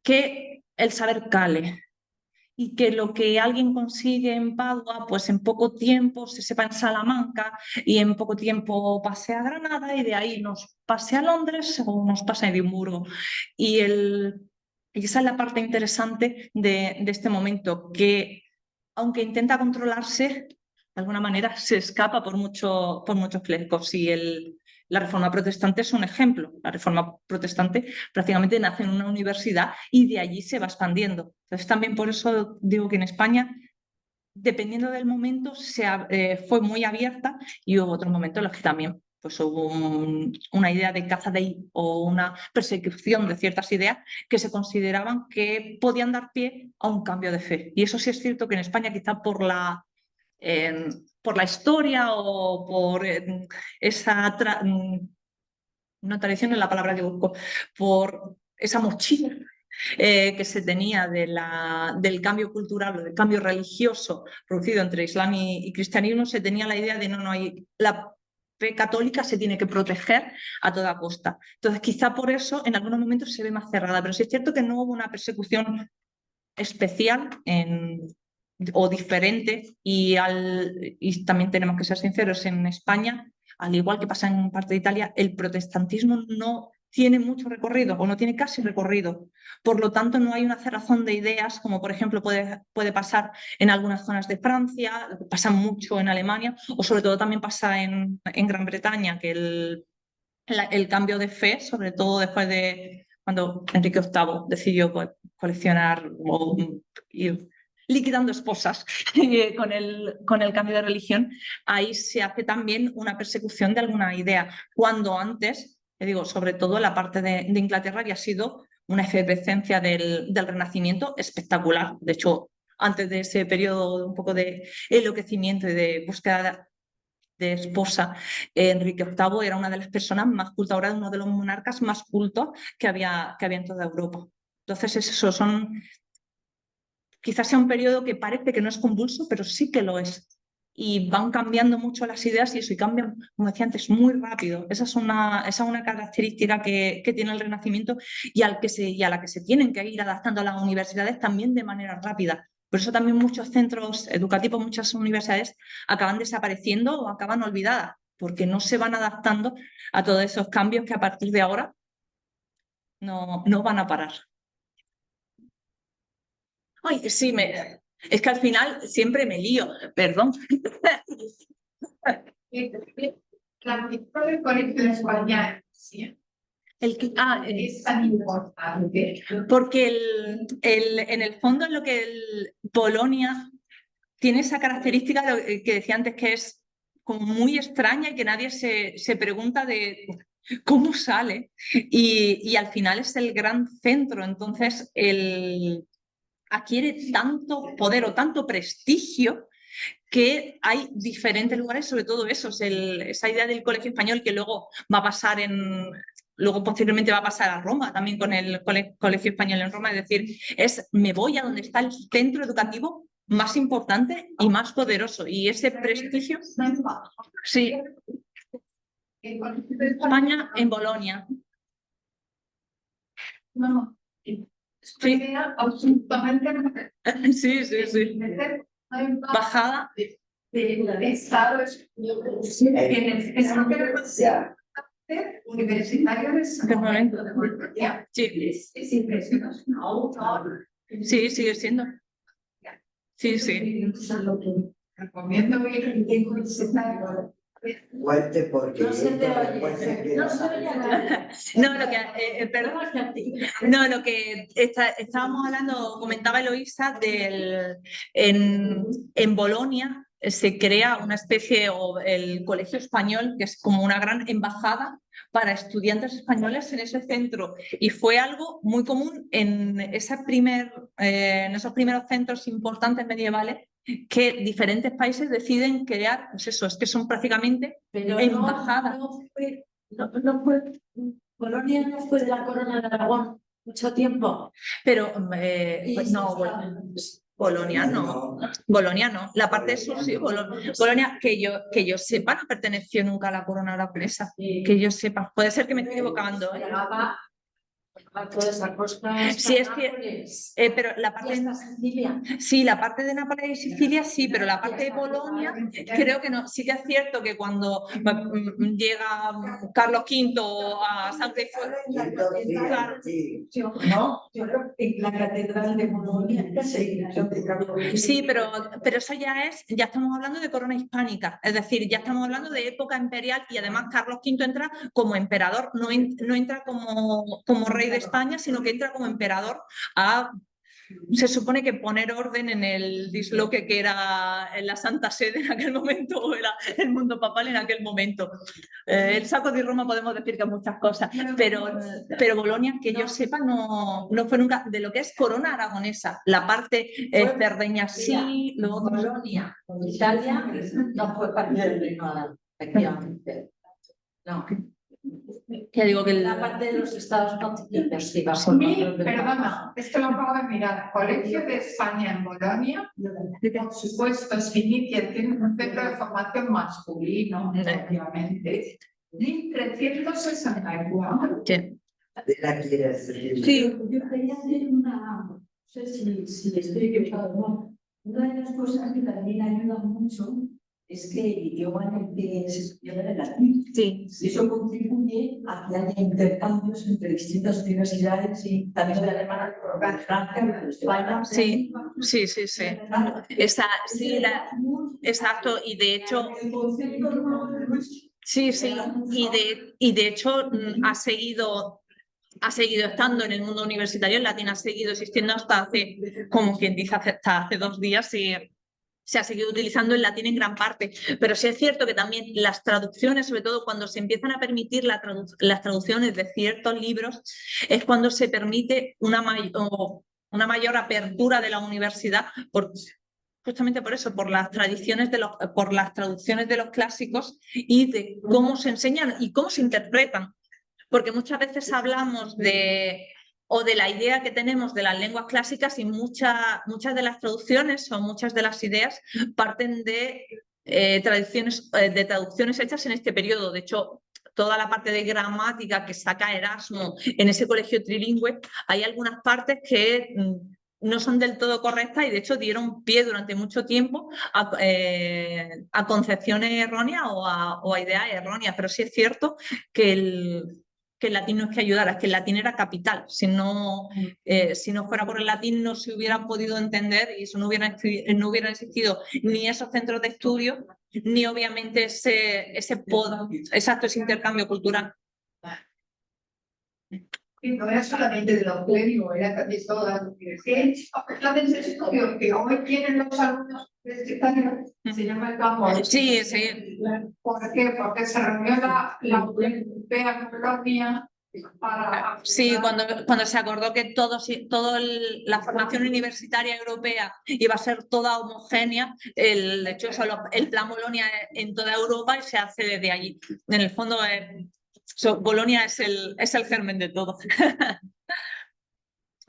que el saber cale y que lo que alguien consigue en Padua, pues en poco tiempo se sepa en Salamanca y en poco tiempo pase a Granada y de ahí nos pase a Londres o nos pase a Edimburgo. Y esa es la parte interesante de este momento, que aunque intenta controlarse, de alguna manera se escapa por muchos flecos y la Reforma Protestante es un ejemplo. La Reforma Protestante prácticamente nace en una universidad y de allí se va expandiendo. Entonces también por eso digo que en España, dependiendo del momento, fue muy abierta y hubo otros momentos en los que también pues hubo una idea de caza o una persecución de ciertas ideas que se consideraban que podían dar pie a un cambio de fe. Y eso sí es cierto que en España, quizá por la historia o por esa no tradición es la palabra que busco, por esa mochila que se tenía del cambio cultural o del cambio religioso producido entre Islam y cristianismo, se tenía la idea de la fe católica se tiene que proteger a toda costa. Entonces, quizá por eso en algunos momentos se ve más cerrada, pero sí es cierto que no hubo una persecución especial o diferente y también tenemos que ser sinceros, en España, al igual que pasa en parte de Italia, el protestantismo no tiene mucho recorrido o no tiene casi recorrido. Por lo tanto, no hay una cerrazón de ideas como por ejemplo puede pasar en algunas zonas de Francia, pasa mucho en Alemania o sobre todo también pasa en Gran Bretaña, que el cambio de fe, sobre todo después de cuando Enrique VIII decidió pues, coleccionar o ir liquidando esposas con el cambio de religión, ahí se hace también una persecución de alguna idea, cuando antes, te digo, sobre todo la parte de Inglaterra había sido una efervescencia del Renacimiento espectacular. De hecho, antes de ese periodo un poco de enloquecimiento y de búsqueda de esposa, Enrique VIII era una de las personas más cultas, ahora uno de los monarcas más cultos que había en toda Europa. Entonces, eso quizás sea un periodo que parece que no es convulso, pero sí que lo es. Y van cambiando mucho las ideas y eso, y cambian, como decía antes, muy rápido. Esa es una característica que tiene el Renacimiento y a la que se tienen que ir adaptando a las universidades también de manera rápida. Por eso también muchos centros educativos, muchas universidades acaban desapareciendo o acaban olvidadas, porque no se van adaptando a todos esos cambios que a partir de ahora no van a parar. Ay, sí, es que al final siempre me lío, perdón. La del colegio de España, sí. es tan importante? Porque en el fondo lo que Bolonia tiene esa característica que decía antes, que es como muy extraña y que nadie se pregunta de cómo sale. Y al final es el gran centro. Entonces, adquiere tanto poder o tanto prestigio que hay diferentes lugares, sobre todo eso, esa idea del colegio español que luego va a pasar luego posteriormente va a pasar a Roma, también con el colegio español en Roma, es decir, me voy a donde está el centro educativo más importante y más poderoso, y ese prestigio, sí, España en Bolonia. No, Sí. absolutamente. Sí, sí, sí. Bajada. De estados universitario de San Lorenzo de Bolonia. Sí. Es impresionante. Sí, sigue siendo. Sí, sí. Recomiendo ir al universitario. Fuerte porque No se te después se oye. queda No se oye mal. nada. No, lo que estábamos hablando, comentaba Eloísa, en Bolonia se crea una especie, o el Colegio Español, que es como una gran embajada para estudiantes españoles en ese centro. Y fue algo muy común en esos primeros centros importantes medievales, que diferentes países deciden crear, pues eso, es que son prácticamente embajadas. Bolonia no fue de la corona de Aragón mucho tiempo. Pero pues no, Bolonia no. Bolonia no. La parte sur sí, Bolonia, que yo sepa, no perteneció nunca a la corona aragonesa. Que yo sepa. Puede ser que me esté equivocando. Toda esa costa. Sí, es que. Pero la parte de Sicilia. Sí, la parte de Nápoles y Sicilia sí, pero la parte de Bolonia creo que no. Sí que es cierto que cuando llega Carlos V a Santa claro. No, yo creo que la catedral de Bolonia Sí, pero eso ya estamos hablando de corona hispánica, es decir, ya estamos hablando de época imperial, y además Carlos V entra como emperador, no entra como rey de España, sino que entra como emperador se supone que poner orden en el disloque que era en la Santa Sede en aquel momento, o era el mundo papal en aquel momento. El saco de Roma podemos decir que muchas cosas, pero Bolonia, que yo sepa, no fue nunca de lo que es corona aragonesa. La parte Cerdeña sí, luego Bolonia, Italia, no fue parte del reino árabe, efectivamente. No. Ya digo que La parte de los estados pontificios, sí, perdona, esto lo acabo de mirar. Colegio de España en Bolonia, por supuesto, se inicia, tiene un centro de formación masculino, efectivamente. 1364. Sí. Yo quería hacer no sé si estoy equivocado o no. Una de las cosas que también ayuda mucho es que el idioma en el que se estudia el latín. Sí. Eso contribuye a que haya intercambios entre distintas universidades y también de Alemania, Francia, España. Sí. Exacto, y de hecho. Sí, y de hecho ha seguido estando en el mundo universitario. El latín ha seguido existiendo hasta hace, como quien dice, hasta hace 2 días, y se ha seguido utilizando el latín en gran parte. Pero sí es cierto que también las traducciones, sobre todo cuando se empiezan a permitir las traducciones de ciertos libros, es cuando se permite una mayor apertura de la universidad, justamente por eso, por las traducciones de los clásicos y de cómo se enseñan y cómo se interpretan. Porque muchas veces hablamos de la idea que tenemos de las lenguas clásicas, y muchas de las traducciones o muchas de las ideas parten de traducciones hechas en este periodo. De hecho, toda la parte de gramática que saca Erasmo en ese colegio trilingüe, hay algunas partes que no son del todo correctas, y de hecho dieron pie durante mucho tiempo a concepciones erróneas o a ideas erróneas. Pero sí es cierto que el latín no es que ayudara, es que el latín era capital. Si no fuera por el latín no se hubieran podido entender, y eso no hubieran existido ni esos centros de estudio, ni obviamente ese intercambio cultural. Y no era solamente de los plenios, era también toda la universidad. También ese estudio que hoy tienen los alumnos universitarios se llama el campo. Sí, sí. ¿Por qué? Porque se reunió la Unión Europea con Colombia para... Sí, cuando se acordó que la formación universitaria europea iba a ser toda homogénea, de hecho, el plan Bolonia en toda Europa y se hace desde allí. En el fondo, Bolonia es el germen de todo.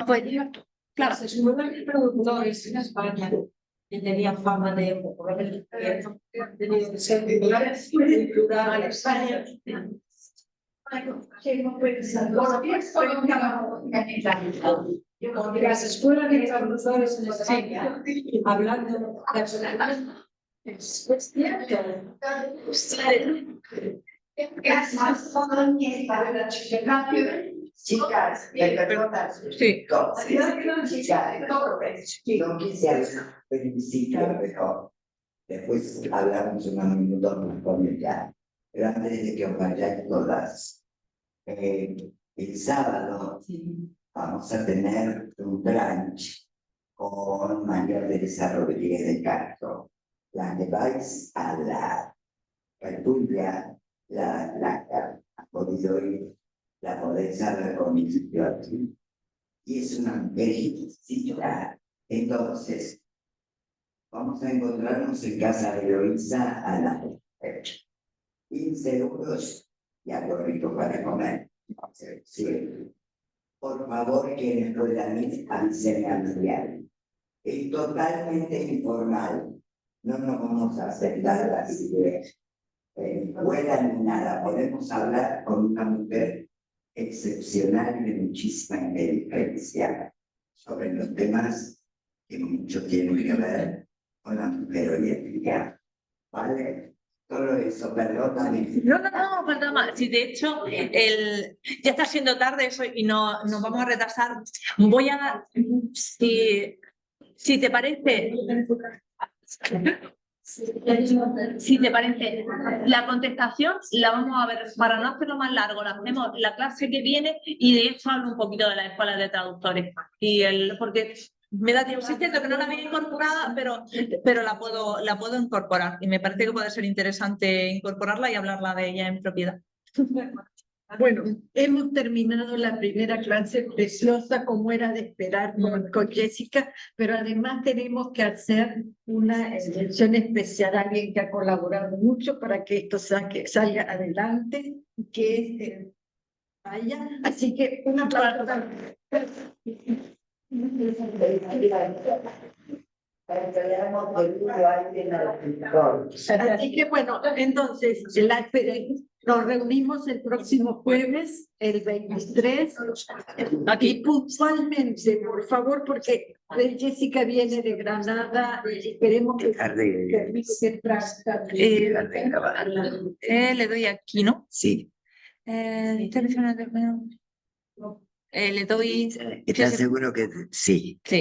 Pues, claro. Las escuelas de productores en España que tenían fama de tenían que ser titulares plural España. Las escuelas de traductores en España, hablando de es cierto. Chicas, me perdonas. Sí. No quisiera felicitar, pero después hablamos unos minutos más con ella. Pero antes de que os vayáis todas, el sábado vamos a tener un brunch con María Teresa Rodríguez de Castro. La que vais a la tertulia, la ha podido ir, la podéis hablar con mi aquí. Y es una verificación. Entonces, vamos a encontrarnos en casa de Eloísa a las 15 euros y algo rico para comer. Sí. Por favor, quienes puedan ir, avisen a Miriam. Es totalmente informal. No nos vamos a aceptar así de escuela ni nada. Podemos hablar con una mujer excepcional y de muchísima inteligencia sobre los temas que mucho tienen que ver con la mujer hoy en día. ¿Vale? Todo eso, perdóname. No, falta más. Sí, de hecho, ya está siendo tarde eso y nos vamos a retrasar. Voy a, si te parece, la contestación la vamos a ver, para no hacerlo más largo, la hacemos la clase que viene y de hecho hablo un poquito de las escuelas de traductores. Porque me da tiempo, sí es cierto que no la había incorporada, pero la puedo incorporar y me parece que puede ser interesante incorporarla y hablarla de ella en propiedad. Bueno, hemos terminado la primera clase preciosa como era de esperar con Jessica, pero además tenemos que hacer una mención especial a alguien que ha colaborado mucho para que esto salga adelante y que vaya. Así que una palabra. Así que bueno, entonces nos reunimos el próximo jueves, el 23, aquí puntualmente, por favor, porque Jessica viene de Granada y esperemos que le doy aquí, ¿no? Sí. Le doy... ¿Estás seguro que sí? Sí.